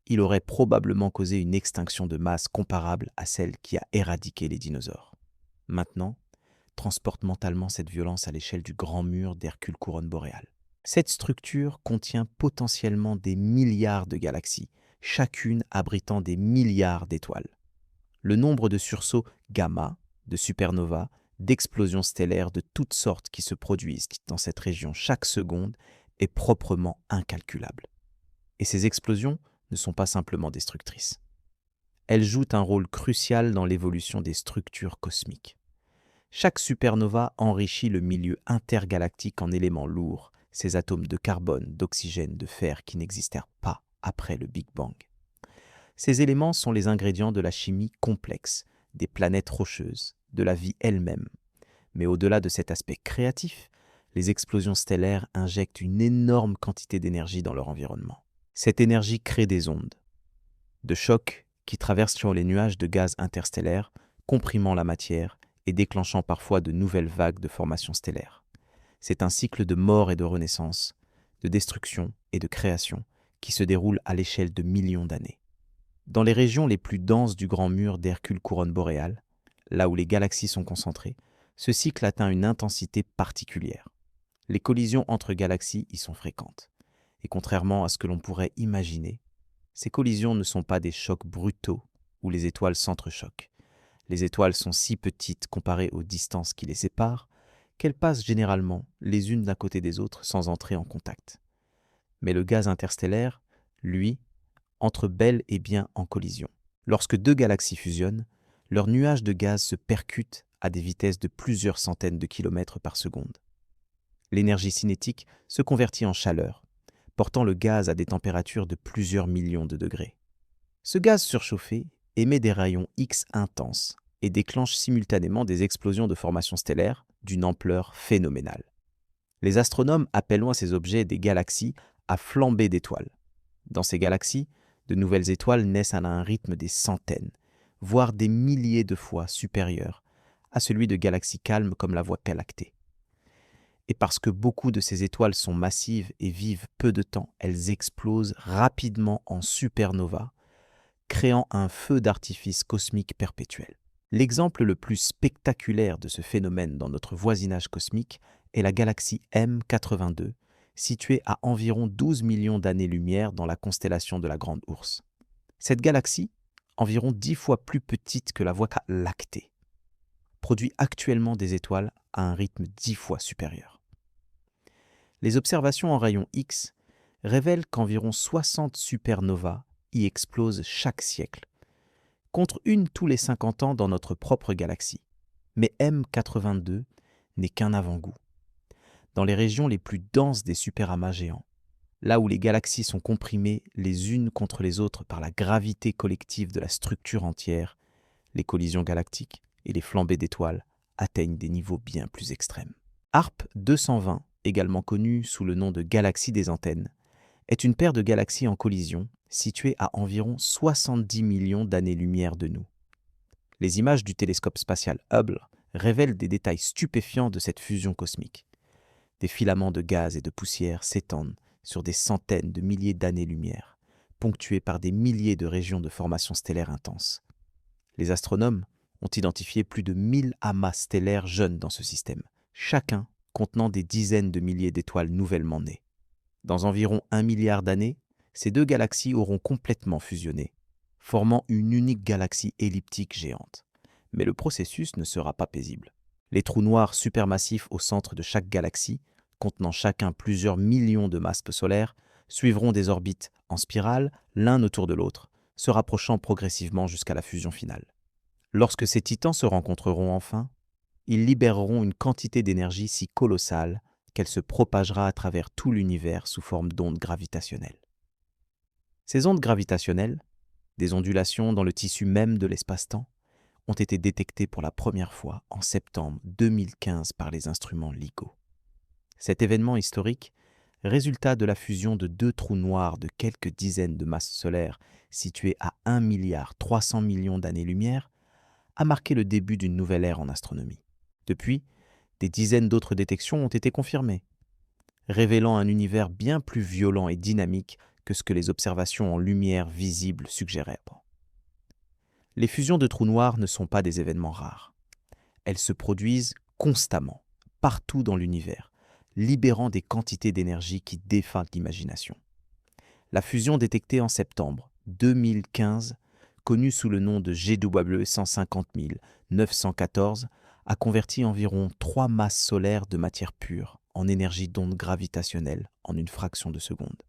il aurait probablement causé une extinction de masse comparable à celle qui a éradiqué les dinosaures. Maintenant, transporte mentalement cette violence à l'échelle du grand mur d'Hercule couronne boréale. Cette structure contient potentiellement des milliards de galaxies, chacune abritant des milliards d'étoiles. Le nombre de sursauts gamma, de supernovas, d'explosions stellaires de toutes sortes qui se produisent dans cette région chaque seconde est proprement incalculable. Et ces explosions ne sont pas simplement destructrices. Elles jouent un rôle crucial dans l'évolution des structures cosmiques. Chaque supernova enrichit le milieu intergalactique en éléments lourds, ces atomes de carbone, d'oxygène, de fer qui n'existèrent pas après le Big Bang. Ces éléments sont les ingrédients de la chimie complexe, des planètes rocheuses, de la vie elle-même. Mais au-delà de cet aspect créatif, les explosions stellaires injectent une énorme quantité d'énergie dans leur environnement. Cette énergie crée des ondes de choc qui traversent sur les nuages de gaz interstellaires, comprimant la matière et déclenchant parfois de nouvelles vagues de formation stellaire. C'est un cycle de mort et de renaissance, de destruction et de création qui se déroule à l'échelle de millions d'années. Dans les régions les plus denses du grand mur d'Hercule couronne boréale, là où les galaxies sont concentrées, ce cycle atteint une intensité particulière. Les collisions entre galaxies y sont fréquentes. Et contrairement à ce que l'on pourrait imaginer, ces collisions ne sont pas des chocs brutaux où les étoiles s'entrechoquent. Les étoiles sont si petites comparées aux distances qui les séparent qu'elles passent généralement les unes à côté des autres sans entrer en contact. Mais le gaz interstellaire, lui, entre bel et bien en collision. Lorsque deux galaxies fusionnent, leurs nuages de gaz se percutent à des vitesses de plusieurs centaines de kilomètres par seconde. L'énergie cinétique se convertit en chaleur, portant le gaz à des températures de plusieurs millions de degrés. Ce gaz surchauffé émet des rayons X intenses et déclenche simultanément des explosions de formation stellaire d'une ampleur phénoménale. Les astronomes appellent ces objets des galaxies à flambée d'étoiles. Dans ces galaxies, de nouvelles étoiles naissent à un rythme des centaines, voire des milliers de fois supérieur à celui de galaxies calmes comme la Voie lactée. Et parce que beaucoup de ces étoiles sont massives et vivent peu de temps, elles explosent rapidement en supernova, créant un feu d'artifice cosmique perpétuel. L'exemple le plus spectaculaire de ce phénomène dans notre voisinage cosmique est la galaxie M82, située à environ 12 millions d'années-lumière dans la constellation de la Grande Ourse. Cette galaxie, environ 10 fois plus petite que la Voie lactée, produit actuellement des étoiles à un rythme 10 fois supérieur. Les observations en rayons X révèlent qu'environ 60 supernovas y explosent chaque siècle, contre une tous les 50 ans dans notre propre galaxie. Mais M82 n'est qu'un avant-goût. Dans les régions les plus denses des superamas géants, là où les galaxies sont comprimées les unes contre les autres par la gravité collective de la structure entière, les collisions galactiques et les flambées d'étoiles atteignent des niveaux bien plus extrêmes. HARP 220, également connue sous le nom de galaxie des antennes, est une paire de galaxies en collision située à environ 70 millions d'années-lumière de nous. Les images du télescope spatial Hubble révèlent des détails stupéfiants de cette fusion cosmique. Des filaments de gaz et de poussière s'étendent sur des centaines de milliers d'années-lumière, ponctués par des milliers de régions de formation stellaire intense. Les astronomes ont identifié plus de 1000 amas stellaires jeunes dans ce système, chacun contenant des dizaines de milliers d'étoiles nouvellement nées. Dans environ 1 milliard d'années, ces deux galaxies auront complètement fusionné, formant une unique galaxie elliptique géante. Mais le processus ne sera pas paisible. Les trous noirs supermassifs au centre de chaque galaxie, contenant chacun plusieurs millions de masses solaires, suivront des orbites en spirale, l'un autour de l'autre, se rapprochant progressivement jusqu'à la fusion finale. Lorsque ces titans se rencontreront enfin, ils libéreront une quantité d'énergie si colossale qu'elle se propagera à travers tout l'univers sous forme d'ondes gravitationnelles. Ces ondes gravitationnelles, des ondulations dans le tissu même de l'espace-temps, ont été détectées pour la première fois en septembre 2015 par les instruments LIGO. Cet événement historique, résultat de la fusion de deux trous noirs de quelques dizaines de masses solaires situés à 1,3 milliard d'années-lumière, a marqué le début d'une nouvelle ère en astronomie. Depuis, des dizaines d'autres détections ont été confirmées, révélant un univers bien plus violent et dynamique que ce que les observations en lumière visible suggéraient. Les fusions de trous noirs ne sont pas des événements rares. Elles se produisent constamment, partout dans l'univers, libérant des quantités d'énergie qui défient l'imagination. La fusion détectée en septembre 2015, connue sous le nom de GW 150 914, a converti environ 3 masses solaires de matière pure en énergie d'onde gravitationnelle en une fraction de seconde.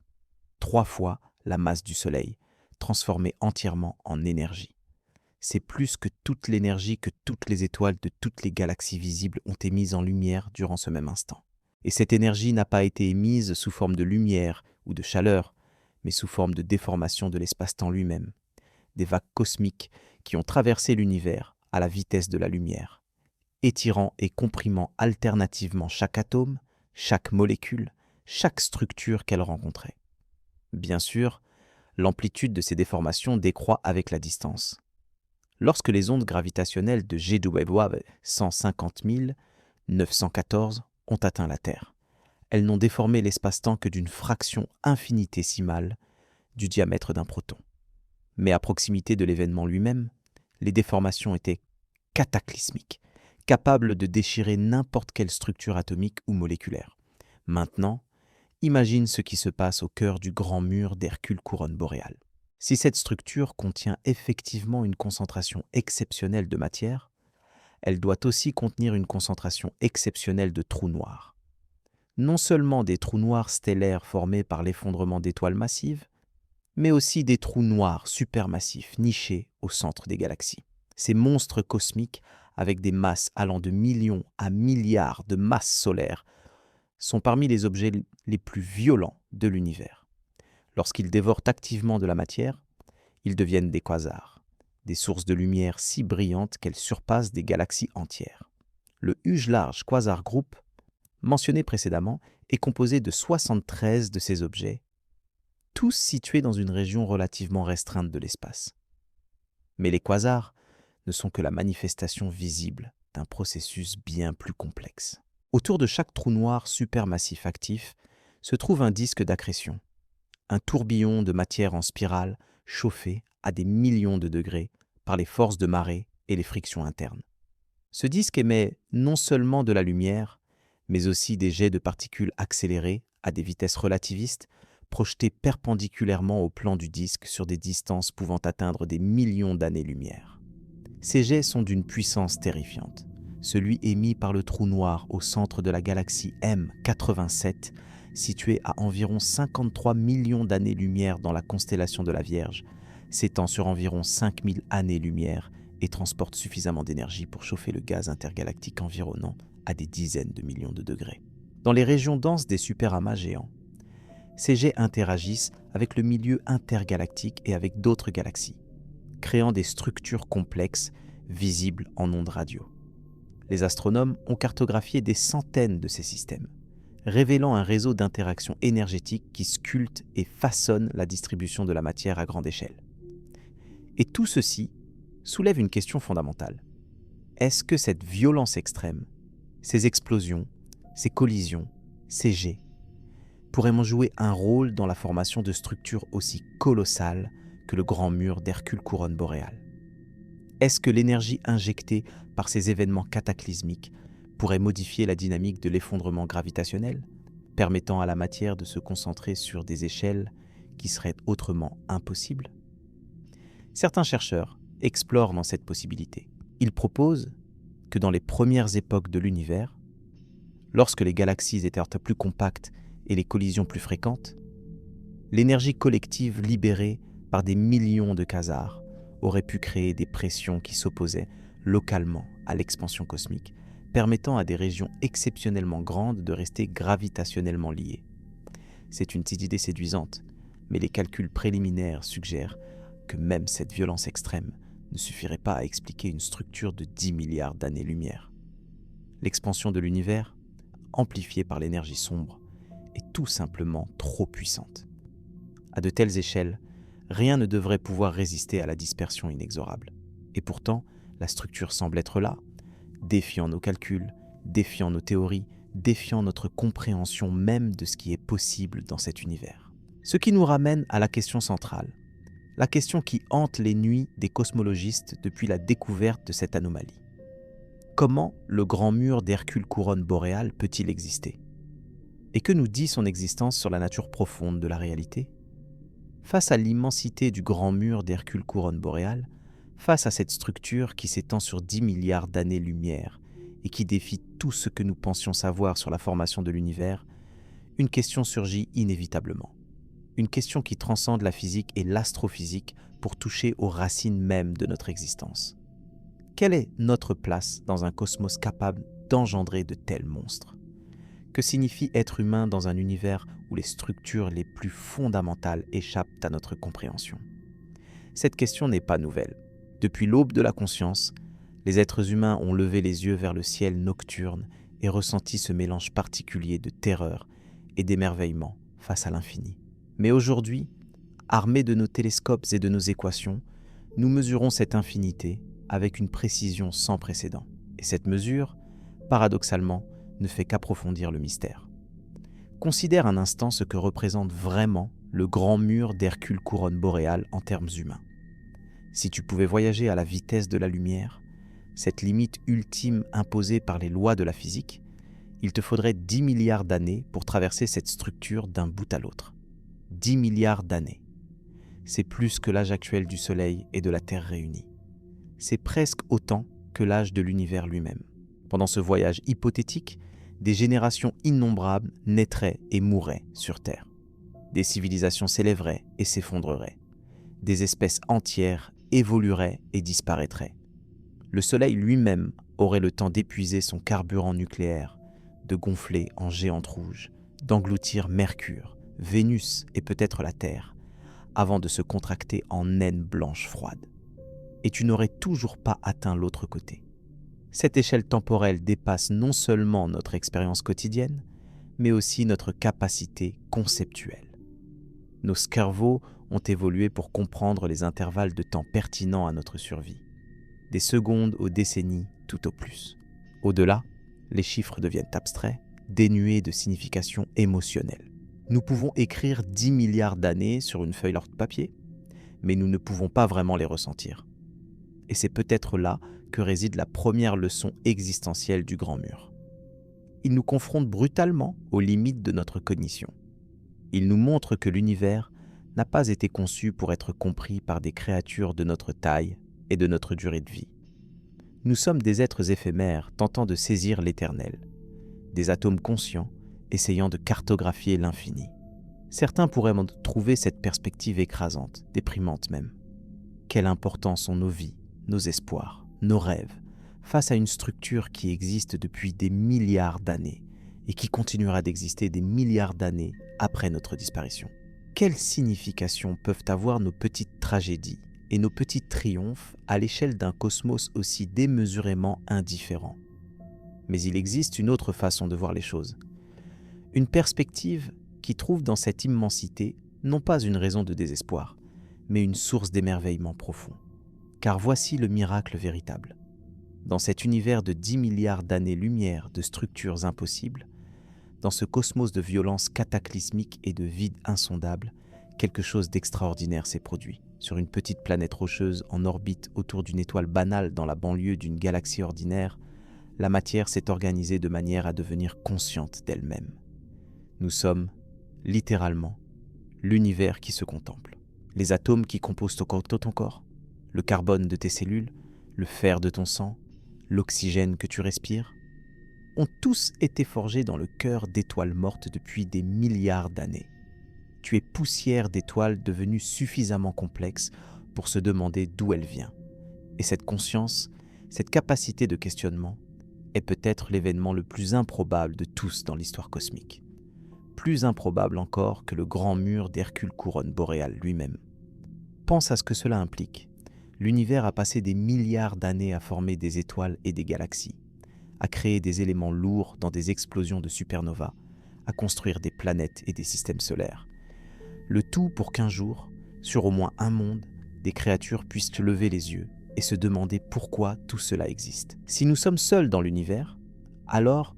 3 fois la masse du Soleil, transformée entièrement en énergie. C'est plus que toute l'énergie que toutes les étoiles de toutes les galaxies visibles ont émise en lumière durant ce même instant. Et cette énergie n'a pas été émise sous forme de lumière ou de chaleur, mais sous forme de déformation de l'espace-temps lui-même, des vagues cosmiques qui ont traversé l'univers à la vitesse de la lumière, étirant et comprimant alternativement chaque atome, chaque molécule, chaque structure qu'elle rencontrait. Bien sûr, l'amplitude de ces déformations décroît avec la distance. Lorsque les ondes gravitationnelles de GW 150 914 ont atteint la Terre, elles n'ont déformé l'espace-temps que d'une fraction infinitésimale du diamètre d'un proton. Mais à proximité de l'événement lui-même, les déformations étaient cataclysmiques, capables de déchirer n'importe quelle structure atomique ou moléculaire. Maintenant, imagine ce qui se passe au cœur du grand mur d'Hercule couronne boréale. Si cette structure contient effectivement une concentration exceptionnelle de matière, elle doit aussi contenir une concentration exceptionnelle de trous noirs. Non seulement des trous noirs stellaires formés par l'effondrement d'étoiles massives, mais aussi des trous noirs supermassifs nichés au centre des galaxies. Ces monstres cosmiques, avec des masses allant de millions à milliards de masses solaires, sont parmi les objets les plus violents de l'univers. Lorsqu'ils dévorent activement de la matière, ils deviennent des quasars, des sources de lumière si brillantes qu'elles surpassent des galaxies entières. Le Huge Large Quasar Group, mentionné précédemment, est composé de 73 de ces objets, tous situés dans une région relativement restreinte de l'espace. Mais les quasars ne sont que la manifestation visible d'un processus bien plus complexe. Autour de chaque trou noir supermassif actif se trouve un disque d'accrétion, un tourbillon de matière en spirale chauffé à des millions de degrés par les forces de marée et les frictions internes. Ce disque émet non seulement de la lumière, mais aussi des jets de particules accélérées à des vitesses relativistes projetés perpendiculairement au plan du disque sur des distances pouvant atteindre des millions d'années-lumière. Ces jets sont d'une puissance terrifiante. Celui émis par le trou noir au centre de la galaxie M87, située à environ 53 millions d'années-lumière dans la constellation de la Vierge, s'étend sur environ 5000 années-lumière et transporte suffisamment d'énergie pour chauffer le gaz intergalactique environnant à des dizaines de millions de degrés. Dans les régions denses des superamas géants, ces jets interagissent avec le milieu intergalactique et avec d'autres galaxies, créant des structures complexes visibles en ondes radio. Les astronomes ont cartographié des centaines de ces systèmes, révélant un réseau d'interactions énergétiques qui sculpte et façonne la distribution de la matière à grande échelle. Et tout ceci soulève une question fondamentale. Est-ce que cette violence extrême, ces explosions, ces collisions, ces jets, pourraient jouer un rôle dans la formation de structures aussi colossales que le grand mur d'Hercule couronne boréale? Est-ce que l'énergie injectée par ces événements cataclysmiques pourrait modifier la dynamique de l'effondrement gravitationnel, permettant à la matière de se concentrer sur des échelles qui seraient autrement impossibles? Certains chercheurs explorent dans cette possibilité. Ils proposent que dans les premières époques de l'univers, lorsque les galaxies étaient plus compactes et les collisions plus fréquentes, l'énergie collective libérée par des millions de quasars aurait pu créer des pressions qui s'opposaient localement à l'expansion cosmique, permettant à des régions exceptionnellement grandes de rester gravitationnellement liées. C'est une petite idée séduisante, mais les calculs préliminaires suggèrent que même cette violence extrême ne suffirait pas à expliquer une structure de 10 milliards d'années-lumière. L'expansion de l'univers, amplifiée par l'énergie sombre, est tout simplement trop puissante. À de telles échelles, rien ne devrait pouvoir résister à la dispersion inexorable. Et pourtant, la structure semble être là, défiant nos calculs, défiant nos théories, défiant notre compréhension même de ce qui est possible dans cet univers. Ce qui nous ramène à la question centrale, la question qui hante les nuits des cosmologistes depuis la découverte de cette anomalie. Comment le grand mur d'Hercule couronne boréale peut-il exister? Et que nous dit son existence sur la nature profonde de la réalité? Face à l'immensité du grand mur d'Hercule couronne boréale, face à cette structure qui s'étend sur 10 milliards d'années-lumière et qui défie tout ce que nous pensions savoir sur la formation de l'univers, une question surgit inévitablement. Une question qui transcende la physique et l'astrophysique pour toucher aux racines mêmes de notre existence. Quelle est notre place dans un cosmos capable d'engendrer de tels monstres ? Que signifie être humain dans un univers où les structures les plus fondamentales échappent à notre compréhension ? Cette question n'est pas nouvelle. Depuis l'aube de la conscience, les êtres humains ont levé les yeux vers le ciel nocturne et ressenti ce mélange particulier de terreur et d'émerveillement face à l'infini. Mais aujourd'hui, armés de nos télescopes et de nos équations, nous mesurons cette infinité avec une précision sans précédent. Et cette mesure, paradoxalement, ne fait qu'approfondir le mystère. Considère un instant ce que représente vraiment le grand mur d'Hercule couronne boréale en termes humains. Si tu pouvais voyager à la vitesse de la lumière, cette limite ultime imposée par les lois de la physique, il te faudrait 10 milliards d'années pour traverser cette structure d'un bout à l'autre. 10 milliards d'années. C'est plus que l'âge actuel du Soleil et de la Terre réunis. C'est presque autant que l'âge de l'univers lui-même. Pendant ce voyage hypothétique, des générations innombrables naîtraient et mourraient sur Terre. Des civilisations s'élèveraient et s'effondreraient. Des espèces entières évolueraient et disparaîtraient. Le Soleil lui-même aurait le temps d'épuiser son carburant nucléaire, de gonfler en géante rouge, d'engloutir Mercure, Vénus et peut-être la Terre, avant de se contracter en naine blanche froide. Et tu n'aurais toujours pas atteint l'autre côté. Cette échelle temporelle dépasse non seulement notre expérience quotidienne, mais aussi notre capacité conceptuelle. Nos cerveaux ont évolué pour comprendre les intervalles de temps pertinents à notre survie. Des secondes aux décennies tout au plus. Au-delà, les chiffres deviennent abstraits, dénués de signification émotionnelle. Nous pouvons écrire 10 milliards d'années sur une feuille de papier, mais nous ne pouvons pas vraiment les ressentir. Et c'est peut-être là que réside la première leçon existentielle du Grand Mur. Il nous confronte brutalement aux limites de notre cognition. Il nous montre que l'univers n'a pas été conçu pour être compris par des créatures de notre taille et de notre durée de vie. Nous sommes des êtres éphémères tentant de saisir l'éternel, des atomes conscients essayant de cartographier l'infini. Certains pourraient trouver cette perspective écrasante, déprimante même. Quelle importance ont nos vies, nos espoirs, nos rêves, face à une structure qui existe depuis des milliards d'années et qui continuera d'exister des milliards d'années après notre disparition. Quelle signification peuvent avoir nos petites tragédies et nos petits triomphes à l'échelle d'un cosmos aussi démesurément indifférent? Mais il existe une autre façon de voir les choses. Une perspective qui trouve dans cette immensité non pas une raison de désespoir, mais une source d'émerveillement profond. Car voici le miracle véritable. Dans cet univers de 10 milliards d'années-lumière de structures impossibles, dans ce cosmos de violence cataclysmique et de vide insondable, quelque chose d'extraordinaire s'est produit. Sur une petite planète rocheuse en orbite autour d'une étoile banale dans la banlieue d'une galaxie ordinaire, la matière s'est organisée de manière à devenir consciente d'elle-même. Nous sommes, littéralement, l'univers qui se contemple. Les atomes qui composent ton corps, le carbone de tes cellules, le fer de ton sang, l'oxygène que tu respires, ont tous été forgés dans le cœur d'étoiles mortes depuis des milliards d'années. Tu es poussière d'étoiles devenue suffisamment complexe pour se demander d'où elle vient. Et cette conscience, cette capacité de questionnement, est peut-être l'événement le plus improbable de tous dans l'histoire cosmique. Plus improbable encore que le grand mur d'Hercule couronne boréale lui-même. Pense à ce que cela implique. L'univers a passé des milliards d'années à former des étoiles et des galaxies, à créer des éléments lourds dans des explosions de supernovas, à construire des planètes et des systèmes solaires. Le tout pour qu'un jour, sur au moins un monde, des créatures puissent lever les yeux et se demander pourquoi tout cela existe. Si nous sommes seuls dans l'univers, alors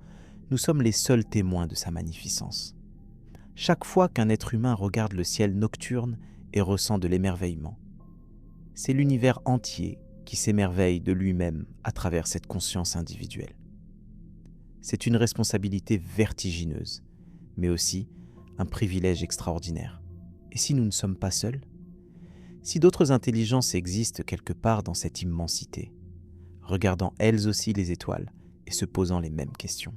nous sommes les seuls témoins de sa magnificence. Chaque fois qu'un être humain regarde le ciel nocturne et ressent de l'émerveillement, c'est l'univers entier qui s'émerveille de lui-même à travers cette conscience individuelle. C'est une responsabilité vertigineuse, mais aussi un privilège extraordinaire. Et si nous ne sommes pas seuls ? Si d'autres intelligences existent quelque part dans cette immensité, regardant elles aussi les étoiles et se posant les mêmes questions.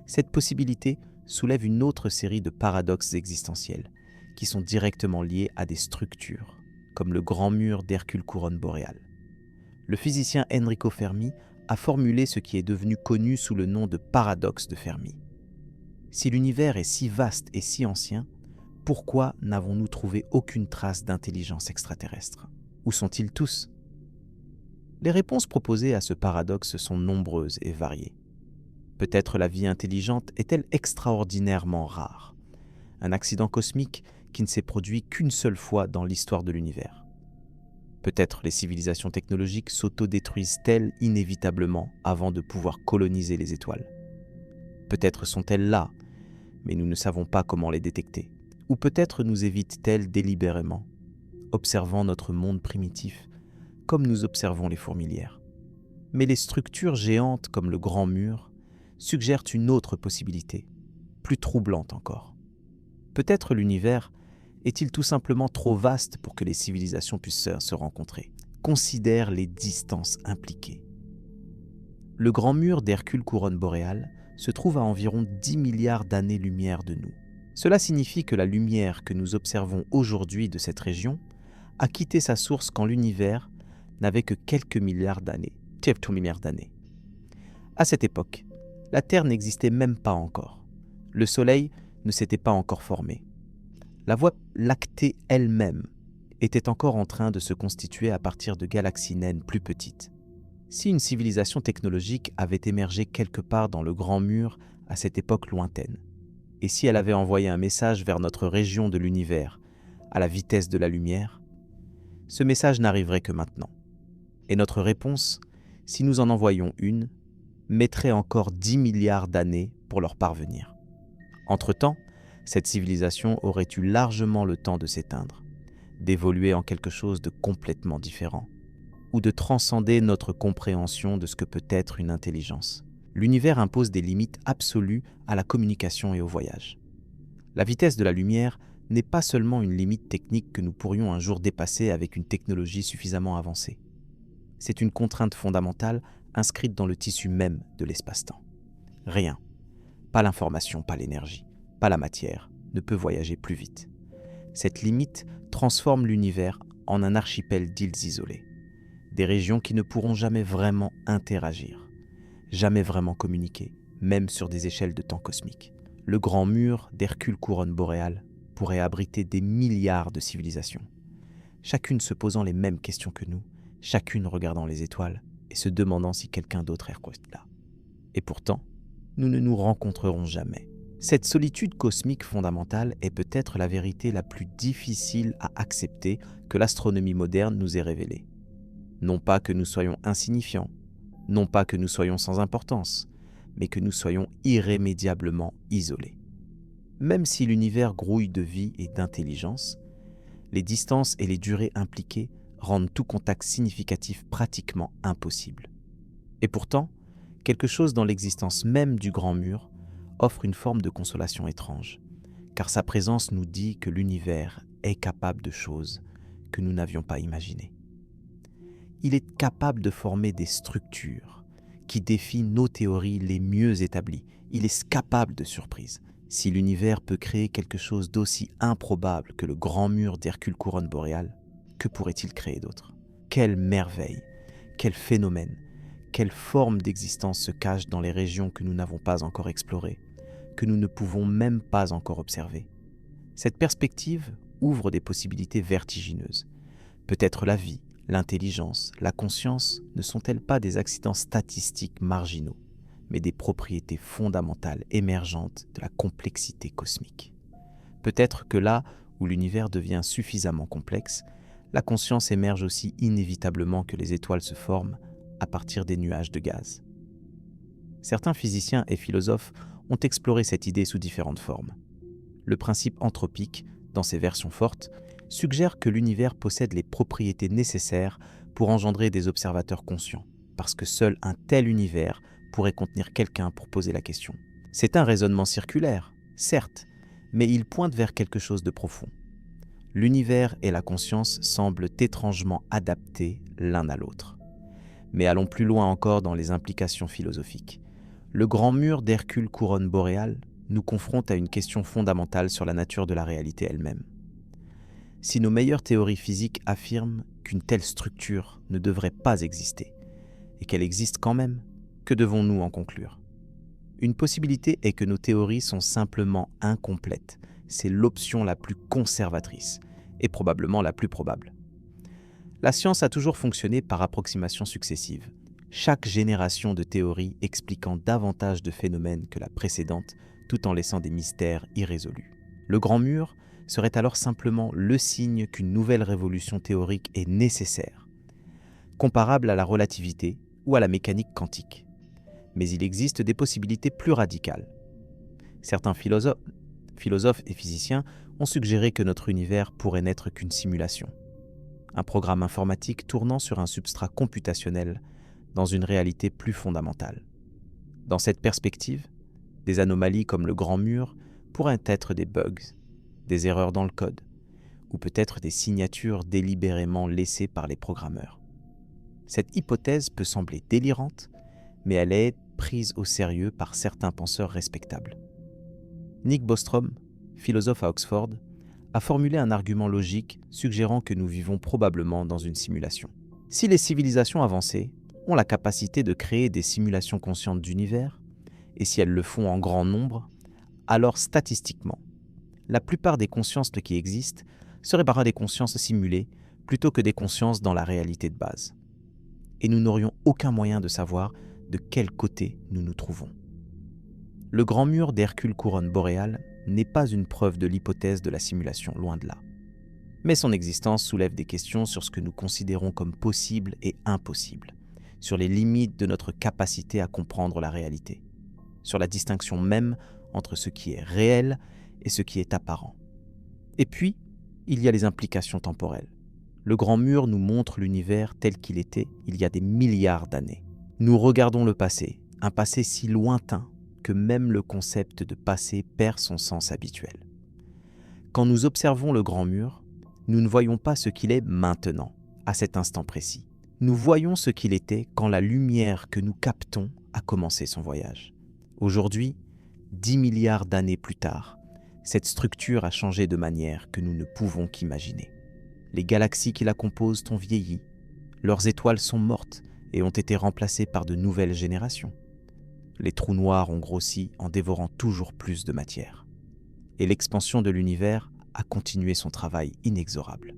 Cette possibilité soulève une autre série de paradoxes existentiels qui sont directement liés à des structures, comme le grand mur d'Hercule Couronne boréale. Le physicien Enrico Fermi a formulé ce qui est devenu connu sous le nom de paradoxe de Fermi. Si l'univers est si vaste et si ancien, pourquoi n'avons-nous trouvé aucune trace d'intelligence extraterrestre? Où sont-ils tous? Les réponses proposées à ce paradoxe sont nombreuses et variées. Peut-être la vie intelligente est-elle extraordinairement rare, un accident cosmique qui ne s'est produit qu'une seule fois dans l'histoire de l'univers. Peut-être les civilisations technologiques s'autodétruisent-elles inévitablement avant de pouvoir coloniser les étoiles. Peut-être sont-elles là, mais nous ne savons pas comment les détecter. Ou peut-être nous évitent-elles délibérément, observant notre monde primitif comme nous observons les fourmilières. Mais les structures géantes comme le Grand Mur suggèrent une autre possibilité, plus troublante encore. Peut-être l'univers est-il tout simplement trop vaste pour que les civilisations puissent se rencontrer? Considère les distances impliquées. Le Grand Mur d'Hercule Couronne boréale se trouve à environ 10 milliards d'années-lumière de nous. Cela signifie que la lumière que nous observons aujourd'hui de cette région a quitté sa source quand l'univers n'avait que quelques milliards d'années. À cette époque, la Terre n'existait même pas encore. Le Soleil ne s'était pas encore formé. La Voie lactée elle-même était encore en train de se constituer à partir de galaxies naines plus petites. Si une civilisation technologique avait émergé quelque part dans le Grand Mur à cette époque lointaine, et si elle avait envoyé un message vers notre région de l'univers à la vitesse de la lumière, ce message n'arriverait que maintenant. Et notre réponse, si nous en envoyions une, mettrait encore 10 milliards d'années pour leur parvenir. Entre-temps, cette civilisation aurait eu largement le temps de s'éteindre, d'évoluer en quelque chose de complètement différent, ou de transcender notre compréhension de ce que peut être une intelligence. L'univers impose des limites absolues à la communication et au voyage. La vitesse de la lumière n'est pas seulement une limite technique que nous pourrions un jour dépasser avec une technologie suffisamment avancée. C'est une contrainte fondamentale inscrite dans le tissu même de l'espace-temps. Rien, pas l'information, pas l'énergie, pas la matière, ne peut voyager plus vite. Cette limite transforme l'univers en un archipel d'îles isolées, des régions qui ne pourront jamais vraiment interagir, jamais vraiment communiquer, même sur des échelles de temps cosmiques. Le Grand Mur d'Hercule Couronne boréale pourrait abriter des milliards de civilisations, chacune se posant les mêmes questions que nous, chacune regardant les étoiles et se demandant si quelqu'un d'autre est là. Et pourtant, nous ne nous rencontrerons jamais. Cette solitude cosmique fondamentale est peut-être la vérité la plus difficile à accepter que l'astronomie moderne nous ait révélée. Non pas que nous soyons insignifiants, non pas que nous soyons sans importance, mais que nous soyons irrémédiablement isolés. Même si l'univers grouille de vie et d'intelligence, les distances et les durées impliquées rendent tout contact significatif pratiquement impossible. Et pourtant, quelque chose dans l'existence même du Grand Mur offre une forme de consolation étrange, car sa présence nous dit que l'univers est capable de choses que nous n'avions pas imaginées. Il est capable de former des structures qui défient nos théories les mieux établies. Il est capable de surprises. Si l'univers peut créer quelque chose d'aussi improbable que le Grand Mur d'Hercule Couronne boréale, que pourrait-il créer d'autre? Quelle merveille, quel phénomène, quelle forme d'existence se cache dans les régions que nous n'avons pas encore explorées, que nous ne pouvons même pas encore observer. Cette perspective ouvre des possibilités vertigineuses. Peut-être la vie, l'intelligence, la conscience ne sont-elles pas des accidents statistiques marginaux, mais des propriétés fondamentales émergentes de la complexité cosmique. Peut-être que là où l'univers devient suffisamment complexe, la conscience émerge aussi inévitablement que les étoiles se forment à partir des nuages de gaz. Certains physiciens et philosophes ont exploré cette idée sous différentes formes. Le principe anthropique, dans ses versions fortes, suggère que l'univers possède les propriétés nécessaires pour engendrer des observateurs conscients, parce que seul un tel univers pourrait contenir quelqu'un pour poser la question. C'est un raisonnement circulaire, certes, mais il pointe vers quelque chose de profond. L'univers et la conscience semblent étrangement adaptés l'un à l'autre. Mais allons plus loin encore dans les implications philosophiques. Le grand mur d'Hercule couronne boréale nous confronte à une question fondamentale sur la nature de la réalité elle-même. Si nos meilleures théories physiques affirment qu'une telle structure ne devrait pas exister, et qu'elle existe quand même, que devons-nous en conclure ? Une possibilité est que nos théories sont simplement incomplètes. C'est l'option la plus conservatrice, et probablement la plus probable. La science a toujours fonctionné par approximations successives, chaque génération de théories expliquant davantage de phénomènes que la précédente, tout en laissant des mystères irrésolus. Le grand mur serait alors simplement le signe qu'une nouvelle révolution théorique est nécessaire, comparable à la relativité ou à la mécanique quantique. Mais il existe des possibilités plus radicales. Certains philosophes et physiciens ont suggéré que notre univers pourrait n'être qu'une simulation, un programme informatique tournant sur un substrat computationnel dans une réalité plus fondamentale. Dans cette perspective, des anomalies comme le grand mur pourraient être des bugs, des erreurs dans le code, ou peut-être des signatures délibérément laissées par les programmeurs. Cette hypothèse peut sembler délirante, mais elle est prise au sérieux par certains penseurs respectables. Nick Bostrom, philosophe à Oxford, a formulé un argument logique suggérant que nous vivons probablement dans une simulation. Si les civilisations avancées ont la capacité de créer des simulations conscientes d'univers, et si elles le font en grand nombre, alors statistiquement, la plupart des consciences qui existent seraient par des consciences simulées plutôt que des consciences dans la réalité de base. Et nous n'aurions aucun moyen de savoir de quel côté nous nous trouvons. Le grand mur d'Hercule couronne boréale n'est pas une preuve de l'hypothèse de la simulation, loin de là. Mais son existence soulève des questions sur ce que nous considérons comme possible et impossible, sur les limites de notre capacité à comprendre la réalité, sur la distinction même entre ce qui est réel et ce qui est apparent. Et puis, il y a les implications temporelles. Le grand mur nous montre l'univers tel qu'il était il y a des milliards d'années. Nous regardons le passé, un passé si lointain que même le concept de passé perd son sens habituel. Quand nous observons le grand mur, nous ne voyons pas ce qu'il est maintenant, à cet instant précis. Nous voyons ce qu'il était quand la lumière que nous captons a commencé son voyage. Aujourd'hui, 10 milliards d'années plus tard, cette structure a changé de manière que nous ne pouvons qu'imaginer. Les galaxies qui la composent ont vieilli, leurs étoiles sont mortes et ont été remplacées par de nouvelles générations. Les trous noirs ont grossi en dévorant toujours plus de matière. Et l'expansion de l'univers a continué son travail inexorable.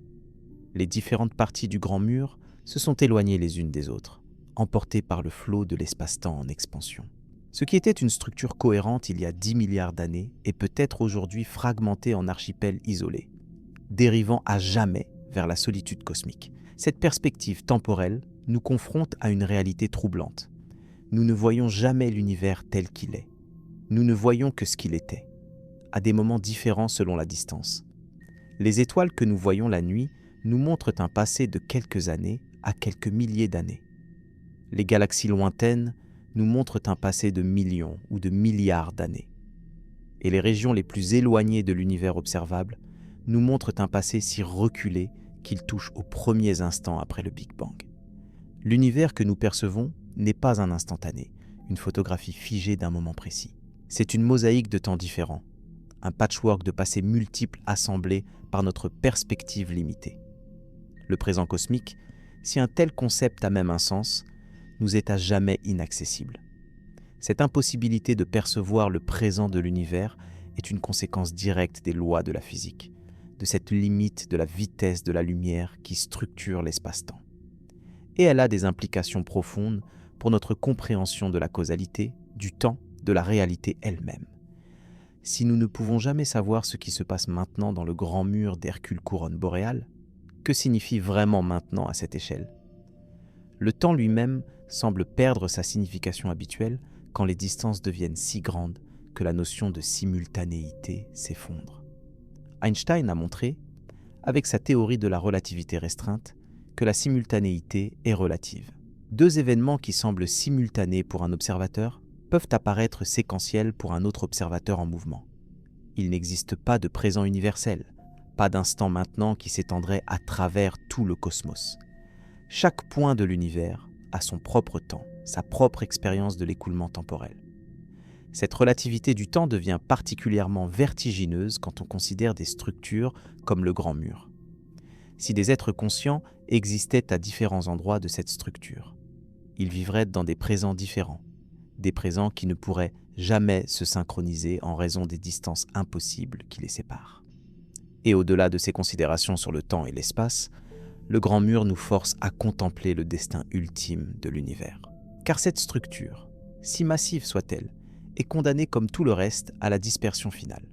Les différentes parties du grand mur se sont éloignées les unes des autres, emportées par le flot de l'espace-temps en expansion. Ce qui était une structure cohérente il y a 10 milliards d'années est peut-être aujourd'hui fragmenté en archipels isolés, dérivant à jamais vers la solitude cosmique. Cette perspective temporelle nous confronte à une réalité troublante. Nous ne voyons jamais l'univers tel qu'il est. Nous ne voyons que ce qu'il était, à des moments différents selon la distance. Les étoiles que nous voyons la nuit nous montrent un passé de quelques années à quelques milliers d'années. Les galaxies lointaines nous montrent un passé de millions ou de milliards d'années. Et les régions les plus éloignées de l'univers observable nous montrent un passé si reculé qu'il touche aux premiers instants après le Big Bang. L'univers que nous percevons n'est pas un instantané, une photographie figée d'un moment précis. C'est une mosaïque de temps différents, un patchwork de passés multiples assemblés par notre perspective limitée. Le présent cosmique, si un tel concept a même un sens, nous est à jamais inaccessible. Cette impossibilité de percevoir le présent de l'univers est une conséquence directe des lois de la physique, de cette limite de la vitesse de la lumière qui structure l'espace-temps. Et elle a des implications profondes pour notre compréhension de la causalité, du temps, de la réalité elle-même. Si nous ne pouvons jamais savoir ce qui se passe maintenant dans le grand mur d'Hercule couronne boréale, que signifie vraiment maintenant à cette échelle ? Le temps lui-même semble perdre sa signification habituelle quand les distances deviennent si grandes que la notion de simultanéité s'effondre. Einstein a montré, avec sa théorie de la relativité restreinte, que la simultanéité est relative. Deux événements qui semblent simultanés pour un observateur peuvent apparaître séquentiels pour un autre observateur en mouvement. Il n'existe pas de présent universel, pas d'instant maintenant qui s'étendrait à travers tout le cosmos. Chaque point de l'univers a son propre temps, sa propre expérience de l'écoulement temporel. Cette relativité du temps devient particulièrement vertigineuse quand on considère des structures comme le Grand Mur. Si des êtres conscients existaient à différents endroits de cette structure, ils vivraient dans des présents différents, des présents qui ne pourraient jamais se synchroniser en raison des distances impossibles qui les séparent. Et au-delà de ces considérations sur le temps et l'espace, le Grand Mur nous force à contempler le destin ultime de l'univers. Car cette structure, si massive soit-elle, est condamnée comme tout le reste à la dispersion finale.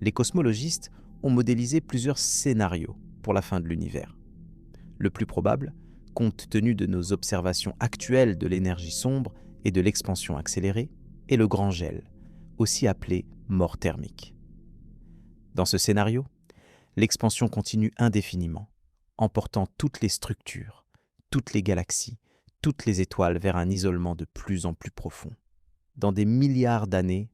Les cosmologistes ont modélisé plusieurs scénarios pour la fin de l'univers. Le plus probable, compte tenu de nos observations actuelles de l'énergie sombre et de l'expansion accélérée, est le grand gel, aussi appelé mort thermique. Dans ce scénario, l'expansion continue indéfiniment, emportant toutes les structures, toutes les galaxies, toutes les étoiles vers un isolement de plus en plus profond. Dans des milliards d'années,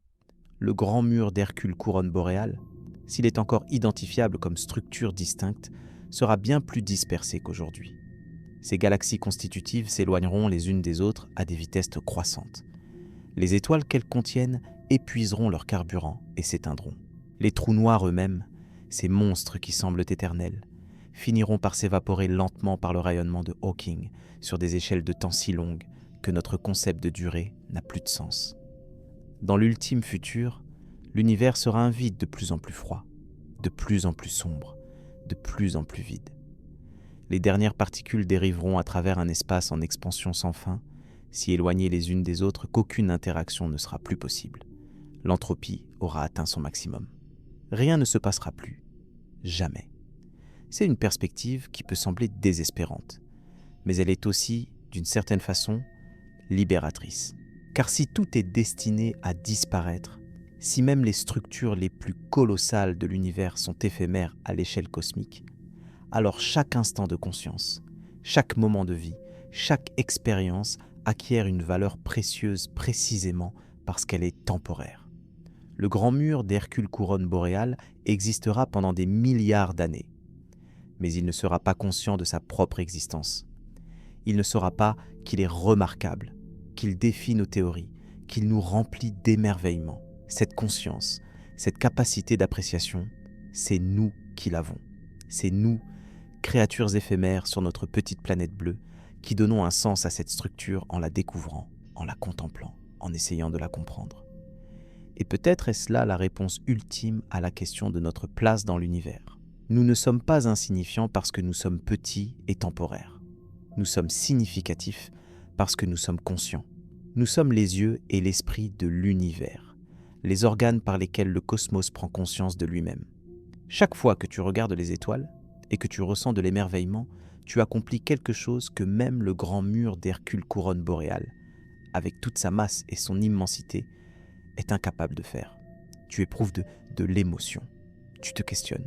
le grand mur d'Hercule couronne boréale, s'il est encore identifiable comme structure distincte, sera bien plus dispersé qu'aujourd'hui. Ces galaxies constitutives s'éloigneront les unes des autres à des vitesses croissantes. Les étoiles qu'elles contiennent épuiseront leur carburant et s'éteindront. Les trous noirs eux-mêmes, ces monstres qui semblent éternels, finiront par s'évaporer lentement par le rayonnement de Hawking sur des échelles de temps si longues que notre concept de durée n'a plus de sens. Dans l'ultime futur, l'univers sera un vide de plus en plus froid, de plus en plus sombre, de plus en plus vide. Les dernières particules dériveront à travers un espace en expansion sans fin, si éloignées les unes des autres qu'aucune interaction ne sera plus possible. L'entropie aura atteint son maximum. Rien ne se passera plus. Jamais. C'est une perspective qui peut sembler désespérante, mais elle est aussi, d'une certaine façon, libératrice. Car si tout est destiné à disparaître, si même les structures les plus colossales de l'univers sont éphémères à l'échelle cosmique, alors chaque instant de conscience, chaque moment de vie, chaque expérience acquiert une valeur précieuse précisément parce qu'elle est temporaire. Le grand mur d'Hercule couronne boréale existera pendant des milliards d'années, mais il ne sera pas conscient de sa propre existence. Il ne saura pas qu'il est remarquable, qu'il défie nos théories, qu'il nous remplit d'émerveillement. Cette conscience, cette capacité d'appréciation, c'est nous qui l'avons. C'est nous, créatures éphémères sur notre petite planète bleue, qui donnons un sens à cette structure en la découvrant, en la contemplant, en essayant de la comprendre. Et peut-être est-ce là la réponse ultime à la question de notre place dans l'univers. Nous ne sommes pas insignifiants parce que nous sommes petits et temporaires. Nous sommes significatifs parce que nous sommes conscients. Nous sommes les yeux et l'esprit de l'univers, les organes par lesquels le cosmos prend conscience de lui-même. Chaque fois que tu regardes les étoiles et que tu ressens de l'émerveillement, tu accomplis quelque chose que même le grand mur d'Hercule couronne boréale, avec toute sa masse et son immensité, est incapable de faire. Tu éprouves de l'émotion. Tu te questionnes.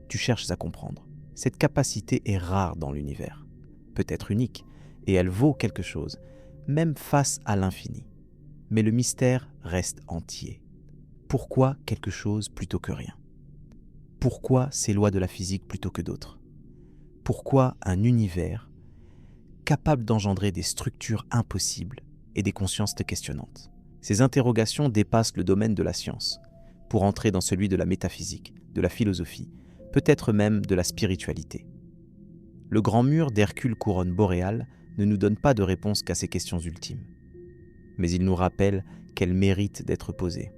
Tu cherches à comprendre. Cette capacité est rare dans l'univers, peut-être unique, et elle vaut quelque chose, même face à l'infini. Mais le mystère reste entier. Pourquoi quelque chose plutôt que rien ? Pourquoi ces lois de la physique plutôt que d'autres ? Pourquoi un univers capable d'engendrer des structures impossibles et des consciences questionnantes ? Ces interrogations dépassent le domaine de la science, pour entrer dans celui de la métaphysique, de la philosophie, peut-être même de la spiritualité. Le grand mur d'Hercule couronne boréale ne nous donne pas de réponse qu'à ces questions ultimes, mais il nous rappelle qu'elles méritent d'être posées.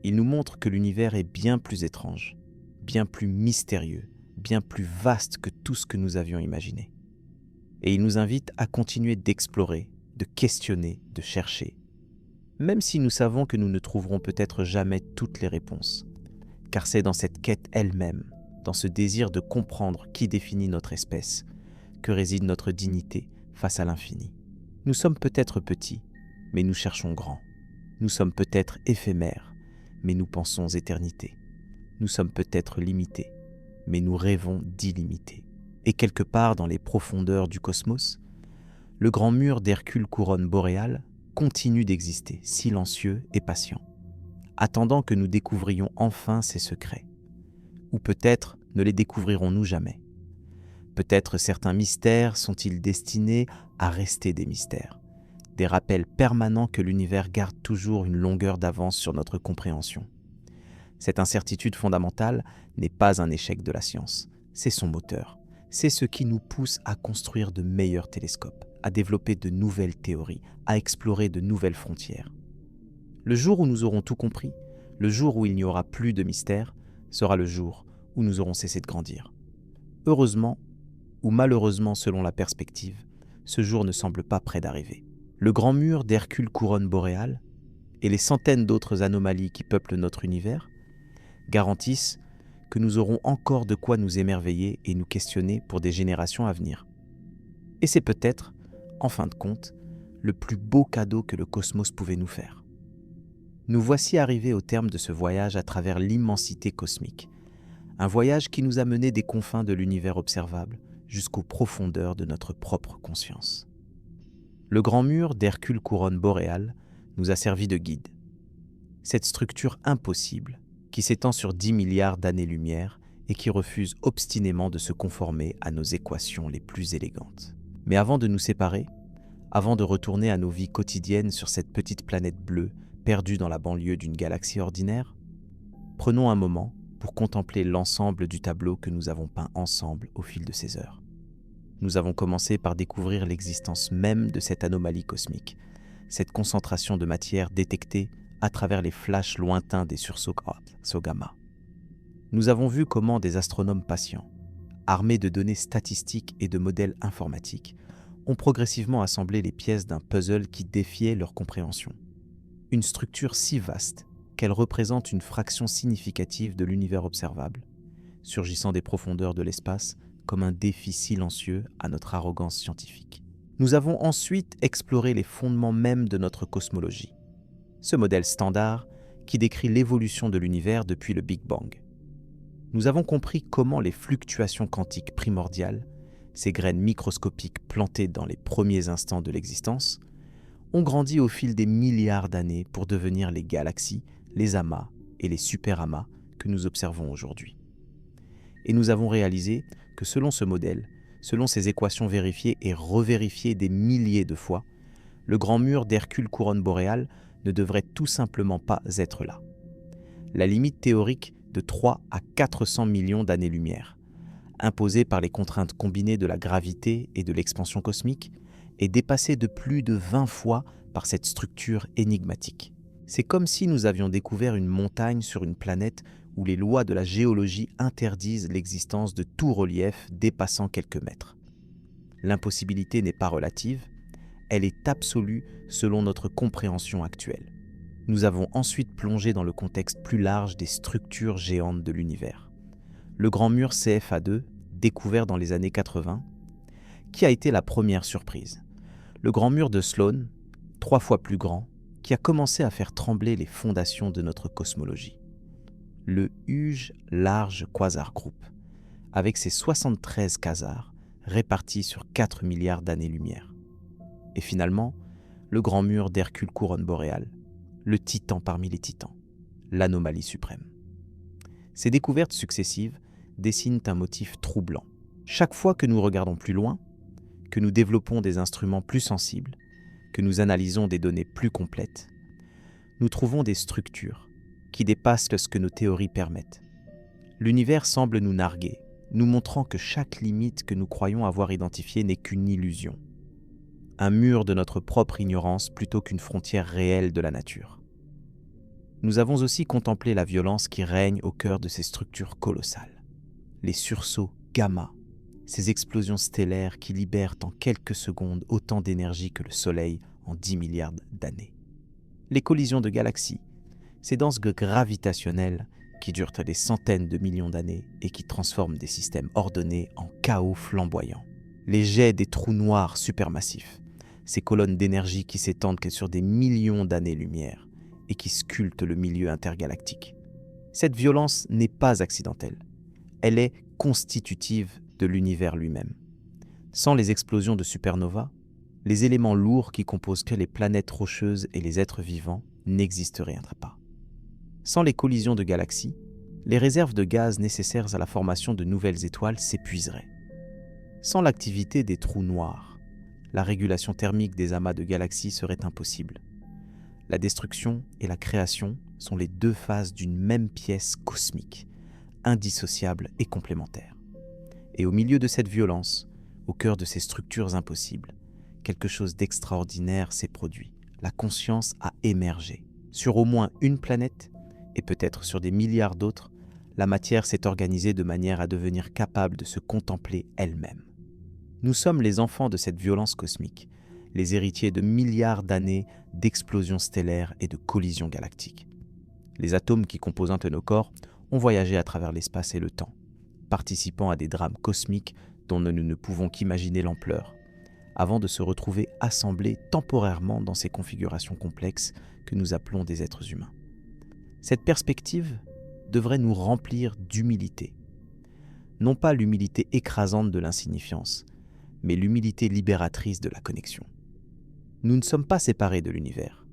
Il nous montre que l'univers est bien plus étrange, bien plus mystérieux, bien plus vaste que tout ce que nous avions imaginé. Et il nous invite à continuer d'explorer, de questionner, de chercher, même si nous savons que nous ne trouverons peut-être jamais toutes les réponses, car c'est dans cette quête elle-même, dans ce désir de comprendre qui définit notre espèce, que réside notre dignité face à l'infini. Nous sommes peut-être petits, mais nous cherchons grand. Nous sommes peut-être éphémères, mais nous pensons éternité. Nous sommes peut-être limités, mais nous rêvons d'illimité. Et quelque part dans les profondeurs du cosmos, le grand mur d'Hercule couronne boréale continue d'exister, silencieux et patient, attendant que nous découvrions enfin ses secrets. Ou peut-être ne les découvrirons-nous jamais. Peut-être certains mystères sont-ils destinés à rester des mystères, des rappels permanents que l'univers garde toujours une longueur d'avance sur notre compréhension. Cette incertitude fondamentale n'est pas un échec de la science, c'est son moteur. C'est ce qui nous pousse à construire de meilleurs télescopes, à développer de nouvelles théories, à explorer de nouvelles frontières. Le jour où nous aurons tout compris, le jour où il n'y aura plus de mystère, sera le jour où nous aurons cessé de grandir. Heureusement, ou malheureusement selon la perspective, ce jour ne semble pas près d'arriver. Le grand mur d'Hercule couronne boréale et les centaines d'autres anomalies qui peuplent notre univers garantissent que nous aurons encore de quoi nous émerveiller et nous questionner pour des générations à venir. Et c'est peut-être, en fin de compte, le plus beau cadeau que le cosmos pouvait nous faire. Nous voici arrivés au terme de ce voyage à travers l'immensité cosmique. Un voyage qui nous a menés des confins de l'univers observable jusqu'aux profondeurs de notre propre conscience. Le grand mur d'Hercule couronne boréale nous a servi de guide. Cette structure impossible, qui s'étend sur 10 milliards d'années-lumière et qui refuse obstinément de se conformer à nos équations les plus élégantes. Mais avant de nous séparer, avant de retourner à nos vies quotidiennes sur cette petite planète bleue perdue dans la banlieue d'une galaxie ordinaire, prenons un moment pour contempler l'ensemble du tableau que nous avons peint ensemble au fil de ces heures. Nous avons commencé par découvrir l'existence même de cette anomalie cosmique, cette concentration de matière détectée à travers les flashs lointains des sursauts gamma. Nous avons vu comment des astronomes patients, armés de données statistiques et de modèles informatiques, ont progressivement assemblé les pièces d'un puzzle qui défiait leur compréhension. Une structure si vaste qu'elle représente une fraction significative de l'univers observable, surgissant des profondeurs de l'espace comme un défi silencieux à notre arrogance scientifique. Nous avons ensuite exploré les fondements mêmes de notre cosmologie, ce modèle standard qui décrit l'évolution de l'univers depuis le Big Bang. Nous avons compris comment les fluctuations quantiques primordiales, ces graines microscopiques plantées dans les premiers instants de l'existence, ont grandi au fil des milliards d'années pour devenir les galaxies, les amas et les superamas que nous observons aujourd'hui. Et nous avons réalisé que selon ce modèle, selon ces équations vérifiées et revérifiées des milliers de fois, le grand mur d'Hercule couronne boréale ne devrait tout simplement pas être là. La limite théorique de 3 à 400 millions d'années-lumière, imposée par les contraintes combinées de la gravité et de l'expansion cosmique, est dépassée de plus de 20 fois par cette structure énigmatique. C'est comme si nous avions découvert une montagne sur une planète où les lois de la géologie interdisent l'existence de tout relief dépassant quelques mètres. L'impossibilité n'est pas relative, elle est absolue selon notre compréhension actuelle. Nous avons ensuite plongé dans le contexte plus large des structures géantes de l'univers. Le grand mur CFA2, découvert dans les années 80, qui a été la première surprise. Le grand mur de Sloan, 3 fois plus grand, qui a commencé à faire trembler les fondations de notre cosmologie. Le Huge Large Quasar Group, avec ses 73 quasars répartis sur 4 milliards d'années-lumière. Et finalement, le grand mur d'Hercule couronne boréale, le titan parmi les titans, l'anomalie suprême. Ces découvertes successives dessinent un motif troublant. Chaque fois que nous regardons plus loin, que nous développons des instruments plus sensibles, que nous analysons des données plus complètes, nous trouvons des structures qui dépassent ce que nos théories permettent. L'univers semble nous narguer, nous montrant que chaque limite que nous croyons avoir identifiée n'est qu'une illusion. Un mur de notre propre ignorance plutôt qu'une frontière réelle de la nature. Nous avons aussi contemplé la violence qui règne au cœur de ces structures colossales. Les sursauts gamma, ces explosions stellaires qui libèrent en quelques secondes autant d'énergie que le Soleil en 10 milliards d'années. Les collisions de galaxies, ces danses gravitationnelles qui durent des centaines de millions d'années et qui transforment des systèmes ordonnés en chaos flamboyant. Les jets des trous noirs supermassifs, ces colonnes d'énergie qui s'étendent que sur des millions d'années-lumière et qui sculptent le milieu intergalactique. Cette violence n'est pas accidentelle, elle est constitutive de l'univers lui-même. Sans les explosions de supernovas, les éléments lourds qui composent que les planètes rocheuses et les êtres vivants n'existeraient pas. Sans les collisions de galaxies, les réserves de gaz nécessaires à la formation de nouvelles étoiles s'épuiseraient. Sans l'activité des trous noirs, la régulation thermique des amas de galaxies serait impossible. La destruction et la création sont les deux faces d'une même pièce cosmique, indissociables et complémentaires. Et au milieu de cette violence, au cœur de ces structures impossibles, quelque chose d'extraordinaire s'est produit. La conscience a émergé. Sur au moins une planète, et peut-être sur des milliards d'autres, la matière s'est organisée de manière à devenir capable de se contempler elle-même. Nous sommes les enfants de cette violence cosmique, les héritiers de milliards d'années d'explosions stellaires et de collisions galactiques. Les atomes qui composent un de nos corps ont voyagé à travers l'espace et le temps, participant à des drames cosmiques dont nous ne pouvons qu'imaginer l'ampleur, avant de se retrouver assemblés temporairement dans ces configurations complexes que nous appelons des êtres humains. Cette perspective devrait nous remplir d'humilité. Non pas l'humilité écrasante de l'insignifiance, mais l'humilité libératrice de la connexion. Nous ne sommes pas séparés de l'univers.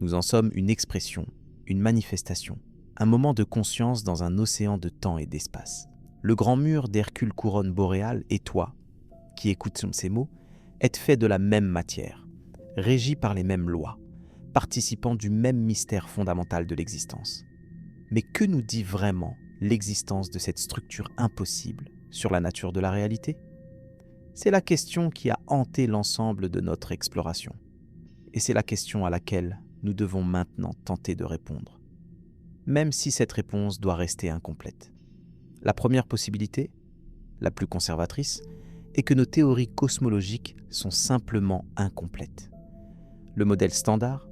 Nous en sommes une expression, une manifestation, un moment de conscience dans un océan de temps et d'espace. Le grand mur d'Hercule couronne boréale et toi, qui écoutes ces mots, êtes fait de la même matière, régi par les mêmes lois, participant du même mystère fondamental de l'existence. Mais que nous dit vraiment l'existence de cette structure impossible sur la nature de la réalité ? C'est la question qui a hanté l'ensemble de notre exploration. Et c'est la question à laquelle nous devons maintenant tenter de répondre, même si cette réponse doit rester incomplète. La première possibilité, la plus conservatrice, est que nos théories cosmologiques sont simplement incomplètes. Le modèle standard,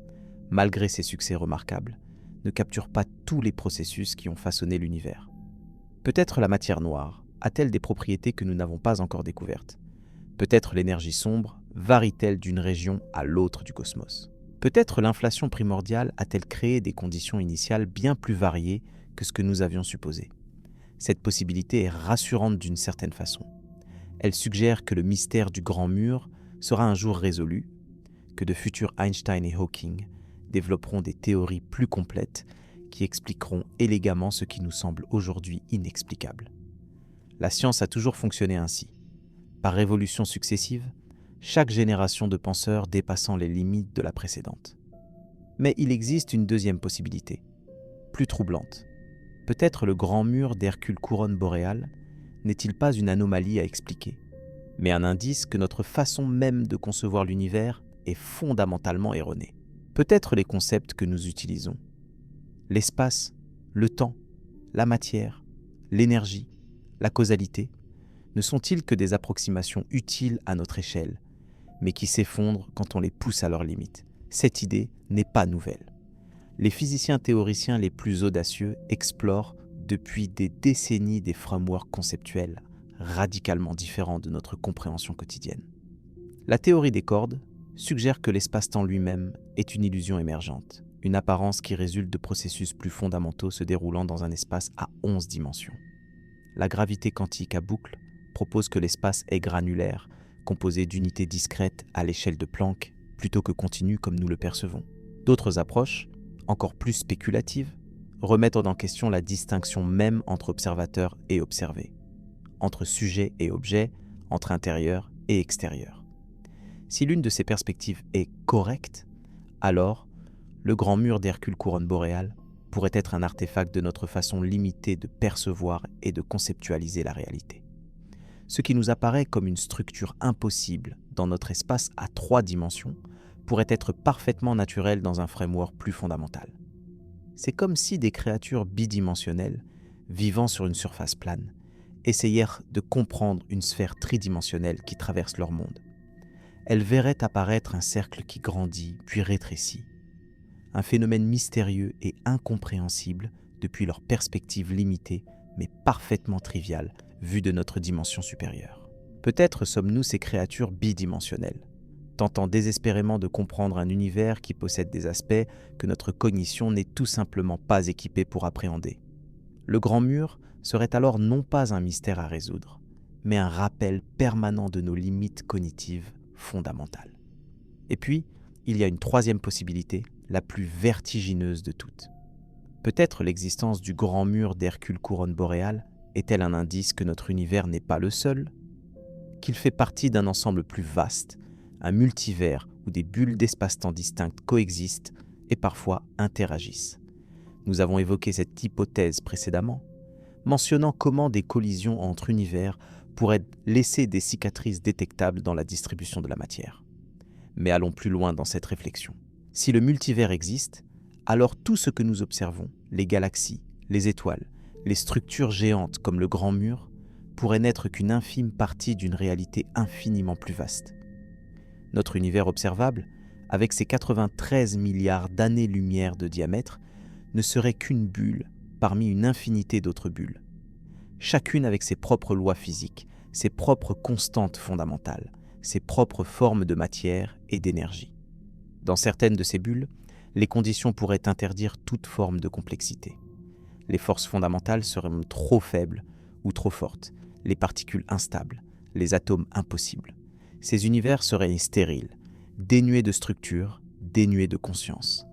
malgré ses succès remarquables, ne capture pas tous les processus qui ont façonné l'univers. Peut-être la matière noire a-t-elle des propriétés que nous n'avons pas encore découvertes. Peut-être l'énergie sombre varie-t-elle d'une région à l'autre du cosmos. Peut-être l'inflation primordiale a-t-elle créé des conditions initiales bien plus variées que ce que nous avions supposé. Cette possibilité est rassurante d'une certaine façon. Elle suggère que le mystère du grand mur sera un jour résolu, que de futurs Einstein et Hawking développeront des théories plus complètes qui expliqueront élégamment ce qui nous semble aujourd'hui inexplicable. La science a toujours fonctionné ainsi. Par révolutions successives, chaque génération de penseurs dépassant les limites de la précédente. Mais il existe une deuxième possibilité, plus troublante. Peut-être le grand mur d'Hercule couronne boréale n'est-il pas une anomalie à expliquer, mais un indice que notre façon même de concevoir l'univers est fondamentalement erronée. Peut-être les concepts que nous utilisons, l'espace, le temps, la matière, l'énergie, la causalité, ne sont-ils que des approximations utiles à notre échelle, mais qui s'effondrent quand on les pousse à leurs limites. Cette idée n'est pas nouvelle. Les physiciens théoriciens les plus audacieux explorent depuis des décennies des frameworks conceptuels radicalement différents de notre compréhension quotidienne. La théorie des cordes suggère que l'espace-temps lui-même est une illusion émergente, une apparence qui résulte de processus plus fondamentaux se déroulant dans un espace à 11 dimensions. La gravité quantique à boucle propose que l'espace est granulaire, composé d'unités discrètes à l'échelle de Planck, plutôt que continu comme nous le percevons. D'autres approches, encore plus spéculatives, remettent en question la distinction même entre observateur et observé, entre sujet et objet, entre intérieur et extérieur. Si l'une de ces perspectives est correcte, alors le grand mur d'Hercule couronne boréale pourrait être un artefact de notre façon limitée de percevoir et de conceptualiser la réalité. Ce qui nous apparaît comme une structure impossible dans notre espace à 3 dimensions pourrait être parfaitement naturel dans un framework plus fondamental. C'est comme si des créatures bidimensionnelles, vivant sur une surface plane, essayèrent de comprendre une sphère tridimensionnelle qui traverse leur monde. Elles verraient apparaître un cercle qui grandit puis rétrécit, un phénomène mystérieux et incompréhensible depuis leur perspective limitée mais parfaitement triviale vue de notre dimension supérieure. Peut-être sommes-nous ces créatures bidimensionnelles, tentant désespérément de comprendre un univers qui possède des aspects que notre cognition n'est tout simplement pas équipée pour appréhender. Le grand mur serait alors non pas un mystère à résoudre, mais un rappel permanent de nos limites cognitives fondamentales. Et puis, il y a une troisième possibilité, la plus vertigineuse de toutes. Peut-être l'existence du grand mur d'Hercule couronne boréale est-elle un indice que notre univers n'est pas le seul, qu'il fait partie d'un ensemble plus vaste, un multivers où des bulles d'espace-temps distinctes coexistent et parfois interagissent. Nous avons évoqué cette hypothèse précédemment, mentionnant comment des collisions entre univers pourraient laisser des cicatrices détectables dans la distribution de la matière. Mais allons plus loin dans cette réflexion. Si le multivers existe, alors tout ce que nous observons, les galaxies, les étoiles, les structures géantes comme le Grand Mur, pourraient n'être qu'une infime partie d'une réalité infiniment plus vaste. Notre univers observable, avec ses 93 milliards d'années-lumière de diamètre, ne serait qu'une bulle parmi une infinité d'autres bulles. Chacune avec ses propres lois physiques, ses propres constantes fondamentales, ses propres formes de matière et d'énergie. Dans certaines de ces bulles, les conditions pourraient interdire toute forme de complexité. Les forces fondamentales seraient trop faibles ou trop fortes, les particules instables, les atomes impossibles. Ces univers seraient stériles, dénués de structure, dénués de conscience.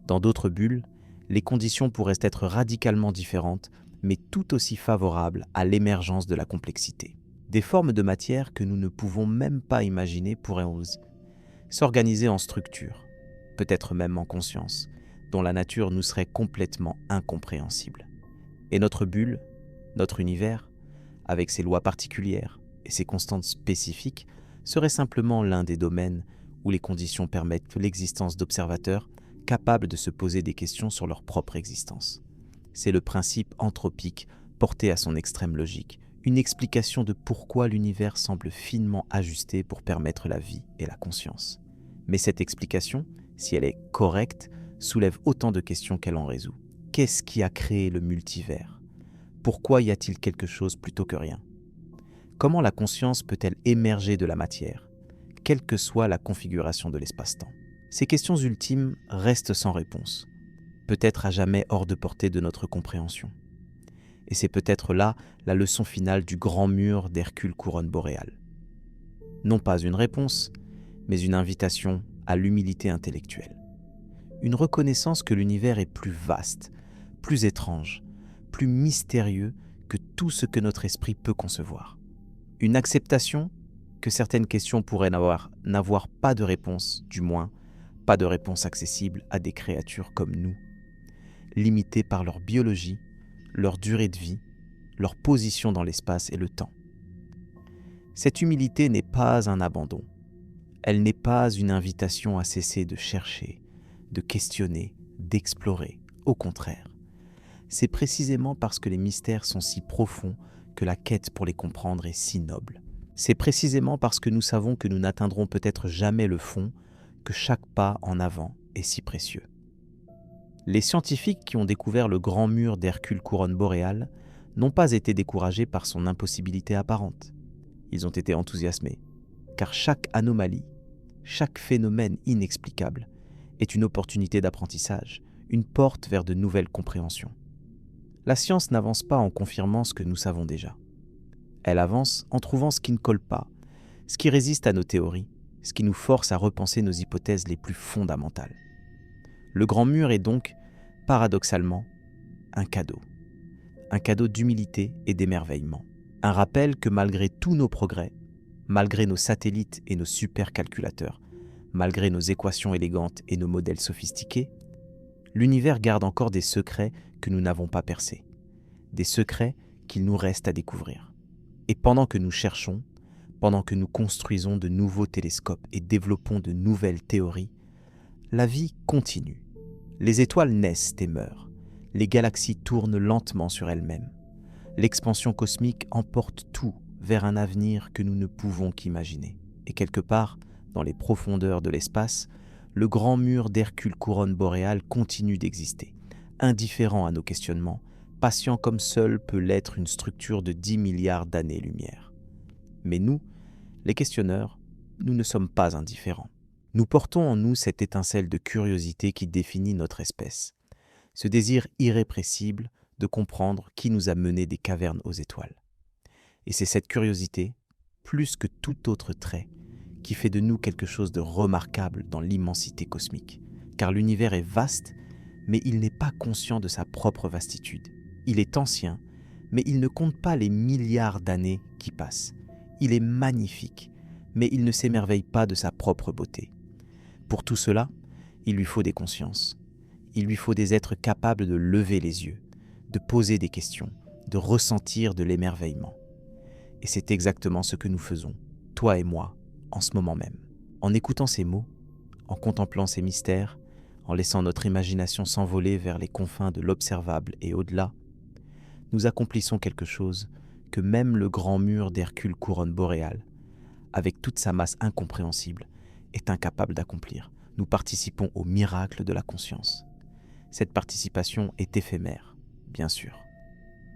Dans d'autres bulles, les conditions pourraient être radicalement différentes, mais tout aussi favorables à l'émergence de la complexité. Des formes de matière que nous ne pouvons même pas imaginer pourraient s'organiser en structures, peut-être même en conscience, dont la nature nous serait complètement incompréhensible. Et notre bulle, notre univers, avec ses lois particulières et ses constantes spécifiques, serait simplement l'un des domaines où les conditions permettent l'existence d'observateurs capables de se poser des questions sur leur propre existence. C'est le principe anthropique porté à son extrême logique, une explication de pourquoi l'univers semble finement ajusté pour permettre la vie et la conscience. Mais cette explication, si elle est correcte, soulève autant de questions qu'elle en résout. Qu'est-ce qui a créé le multivers ? Pourquoi y a-t-il quelque chose plutôt que rien ? Comment la conscience peut-elle émerger de la matière, quelle que soit la configuration de l'espace-temps ? Ces questions ultimes restent sans réponse, peut-être à jamais hors de portée de notre compréhension. Et c'est peut-être là la leçon finale du grand mur d'Hercule couronne boréale. Non pas une réponse, mais une invitation à l'humilité intellectuelle. Une reconnaissance que l'univers est plus vaste, plus étrange, plus mystérieux que tout ce que notre esprit peut concevoir. Une acceptation que certaines questions pourraient n'avoir pas de réponse, du moins pas de réponse accessible à des créatures comme nous, limitées par leur biologie, leur durée de vie, leur position dans l'espace et le temps. Cette humilité n'est pas un abandon. Elle n'est pas une invitation à cesser de chercher, de questionner, d'explorer. Au contraire, c'est précisément parce que les mystères sont si profonds que la quête pour les comprendre est si noble. C'est précisément parce que nous savons que nous n'atteindrons peut-être jamais le fond que chaque pas en avant est si précieux. Les scientifiques qui ont découvert le grand mur d'Hercule couronne boréale n'ont pas été découragés par son impossibilité apparente. Ils ont été enthousiasmés, car chaque anomalie, chaque phénomène inexplicable est une opportunité d'apprentissage, une porte vers de nouvelles compréhensions. La science n'avance pas en confirmant ce que nous savons déjà. Elle avance en trouvant ce qui ne colle pas, ce qui résiste à nos théories, ce qui nous force à repenser nos hypothèses les plus fondamentales. Le grand mur est donc, paradoxalement, un cadeau d'humilité et d'émerveillement. Un rappel que malgré tous nos progrès, malgré nos satellites et nos supercalculateurs, malgré nos équations élégantes et nos modèles sophistiqués, l'univers garde encore des secrets que nous n'avons pas percés, des secrets qu'il nous reste à découvrir. Et pendant que nous cherchons, pendant que nous construisons de nouveaux télescopes et développons de nouvelles théories, la vie continue. Les étoiles naissent et meurent. Les galaxies tournent lentement sur elles-mêmes. L'expansion cosmique emporte tout vers un avenir que nous ne pouvons qu'imaginer. Et quelque part, dans les profondeurs de l'espace, le grand mur d'Hercule couronne boréale continue d'exister, indifférent à nos questionnements, patient comme seule peut l'être une structure de 10 milliards d'années-lumière. Mais nous, les questionneurs, nous ne sommes pas indifférents. Nous portons en nous cette étincelle de curiosité qui définit notre espèce, ce désir irrépressible de comprendre qui nous a menés des cavernes aux étoiles. Et c'est cette curiosité, plus que tout autre trait, qui fait de nous quelque chose de remarquable dans l'immensité cosmique. Car l'univers est vaste, mais il n'est pas conscient de sa propre vastitude. Il est ancien, mais il ne compte pas les milliards d'années qui passent. Il est magnifique, mais il ne s'émerveille pas de sa propre beauté. Pour tout cela, il lui faut des consciences. Il lui faut des êtres capables de lever les yeux, de poser des questions, de ressentir de l'émerveillement. Et c'est exactement ce que nous faisons, toi et moi, en ce moment même. En écoutant ces mots, en contemplant ces mystères, en laissant notre imagination s'envoler vers les confins de l'observable et au-delà, nous accomplissons quelque chose que même le grand mur d'Hercule couronne boréale, avec toute sa masse incompréhensible, est incapable d'accomplir. Nous participons au miracle de la conscience. Cette participation est éphémère, bien sûr.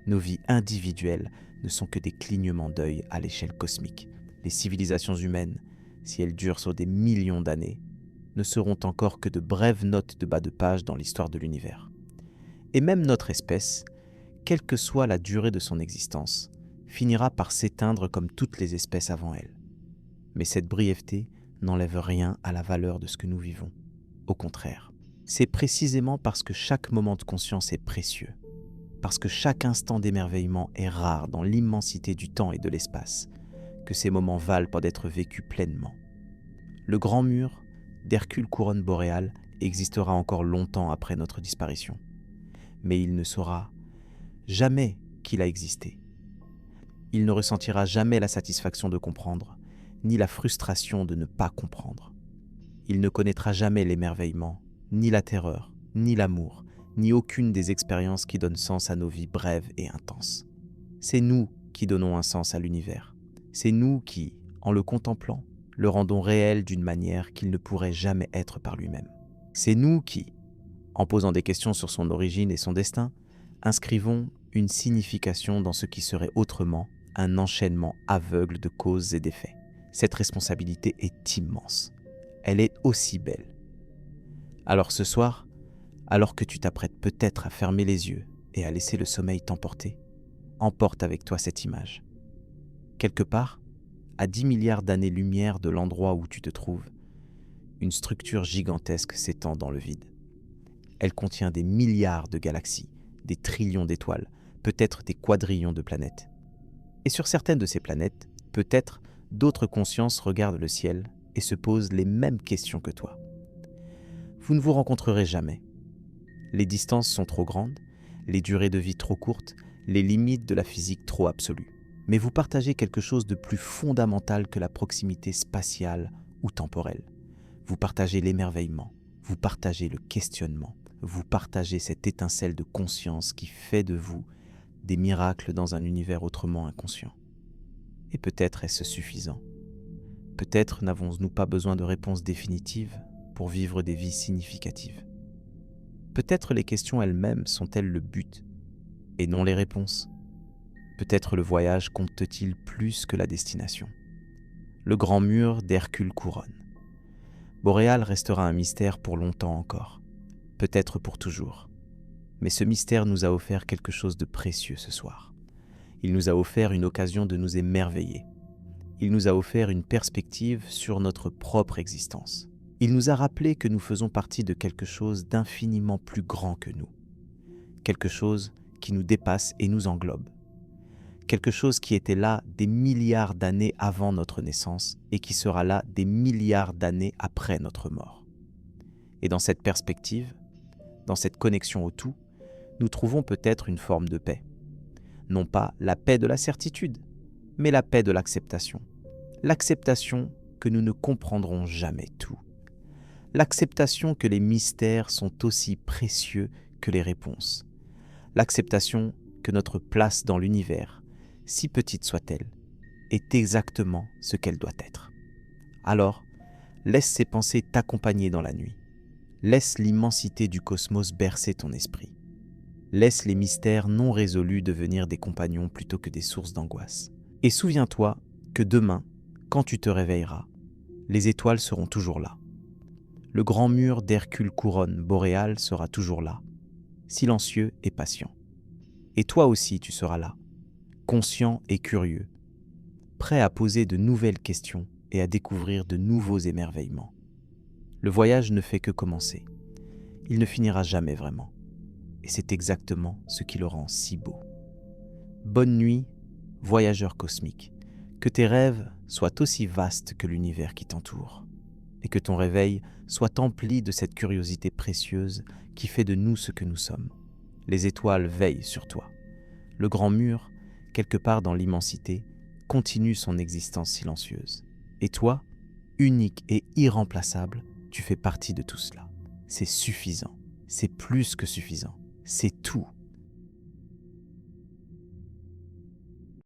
Nos vies individuelles ne sont que des clignements d'œil à l'échelle cosmique. Les civilisations humaines, si elles durent sur des millions d'années, ne seront encore que de brèves notes de bas de page dans l'histoire de l'univers. Et même notre espèce, quelle que soit la durée de son existence, finira par s'éteindre comme toutes les espèces avant elle. Mais cette brièveté n'enlève rien à la valeur de ce que nous vivons. Au contraire, c'est précisément parce que chaque moment de conscience est précieux, parce que chaque instant d'émerveillement est rare dans l'immensité du temps et de l'espace, que ces moments valent pour d'être vécus pleinement. Le grand mur d'Hercule couronne boréale existera encore longtemps après notre disparition, mais il ne saura jamais qu'il a existé. Il ne ressentira jamais la satisfaction de comprendre, ni la frustration de ne pas comprendre. Il ne connaîtra jamais l'émerveillement, ni la terreur, ni l'amour, ni aucune des expériences qui donnent sens à nos vies brèves et intenses. C'est nous qui donnons un sens à l'univers. C'est nous qui, en le contemplant, le rendons réel d'une manière qu'il ne pourrait jamais être par lui-même. C'est nous qui, en posant des questions sur son origine et son destin, inscrivons une signification dans ce qui serait autrement un enchaînement aveugle de causes et d'effets. Cette responsabilité est immense. Elle est aussi belle. Alors ce soir, alors que tu t'apprêtes peut-être à fermer les yeux et à laisser le sommeil t'emporter, emporte avec toi cette image. Quelque part, à 10 milliards d'années-lumière de l'endroit où tu te trouves, une structure gigantesque s'étend dans le vide. Elle contient des milliards de galaxies, des trillions d'étoiles, peut-être des quadrillions de planètes. Et sur certaines de ces planètes, peut-être d'autres consciences regardent le ciel et se posent les mêmes questions que toi. Vous ne vous rencontrerez jamais. Les distances sont trop grandes, les durées de vie trop courtes, les limites de la physique trop absolues. Mais vous partagez quelque chose de plus fondamental que la proximité spatiale ou temporelle. Vous partagez l'émerveillement, vous partagez le questionnement, vous partagez cette étincelle de conscience qui fait de vous des miracles dans un univers autrement inconscient. Et peut-être est-ce suffisant. Peut-être n'avons-nous pas besoin de réponses définitives pour vivre des vies significatives. Peut-être les questions elles-mêmes sont-elles le but, et non les réponses. Peut-être le voyage compte-t-il plus que la destination. Le grand mur d'Hercule couronne. Boréal restera un mystère pour longtemps encore, peut-être pour toujours. Mais ce mystère nous a offert quelque chose de précieux ce soir. Il nous a offert une occasion de nous émerveiller. Il nous a offert une perspective sur notre propre existence. Il nous a rappelé que nous faisons partie de quelque chose d'infiniment plus grand que nous. Quelque chose qui nous dépasse et nous englobe. Quelque chose qui était là des milliards d'années avant notre naissance et qui sera là des milliards d'années après notre mort. Et dans cette perspective, dans cette connexion au tout, nous trouvons peut-être une forme de paix. Non pas la paix de la certitude, mais la paix de l'acceptation. L'acceptation que nous ne comprendrons jamais tout. L'acceptation que les mystères sont aussi précieux que les réponses. L'acceptation que notre place dans l'univers, si petite soit-elle, est exactement ce qu'elle doit être. Alors, laisse ces pensées t'accompagner dans la nuit. Laisse l'immensité du cosmos bercer ton esprit. Laisse les mystères non résolus devenir des compagnons plutôt que des sources d'angoisse. Et souviens-toi que demain, quand tu te réveilleras, les étoiles seront toujours là. Le grand mur d'Hercule couronne boréale sera toujours là, silencieux et patient. Et toi aussi tu seras là, conscient et curieux, prêt à poser de nouvelles questions et à découvrir de nouveaux émerveillements. Le voyage ne fait que commencer. Il ne finira jamais vraiment. Et c'est exactement ce qui le rend si beau. Bonne nuit, voyageurs cosmiques. Que tes rêves soient aussi vastes que l'univers qui t'entoure, et que ton réveil soit empli de cette curiosité précieuse qui fait de nous ce que nous sommes. Les étoiles veillent sur toi. Le grand mur, quelque part dans l'immensité, continue son existence silencieuse. Et toi, unique et irremplaçable, tu fais partie de tout cela. C'est suffisant, c'est plus que suffisant, c'est tout.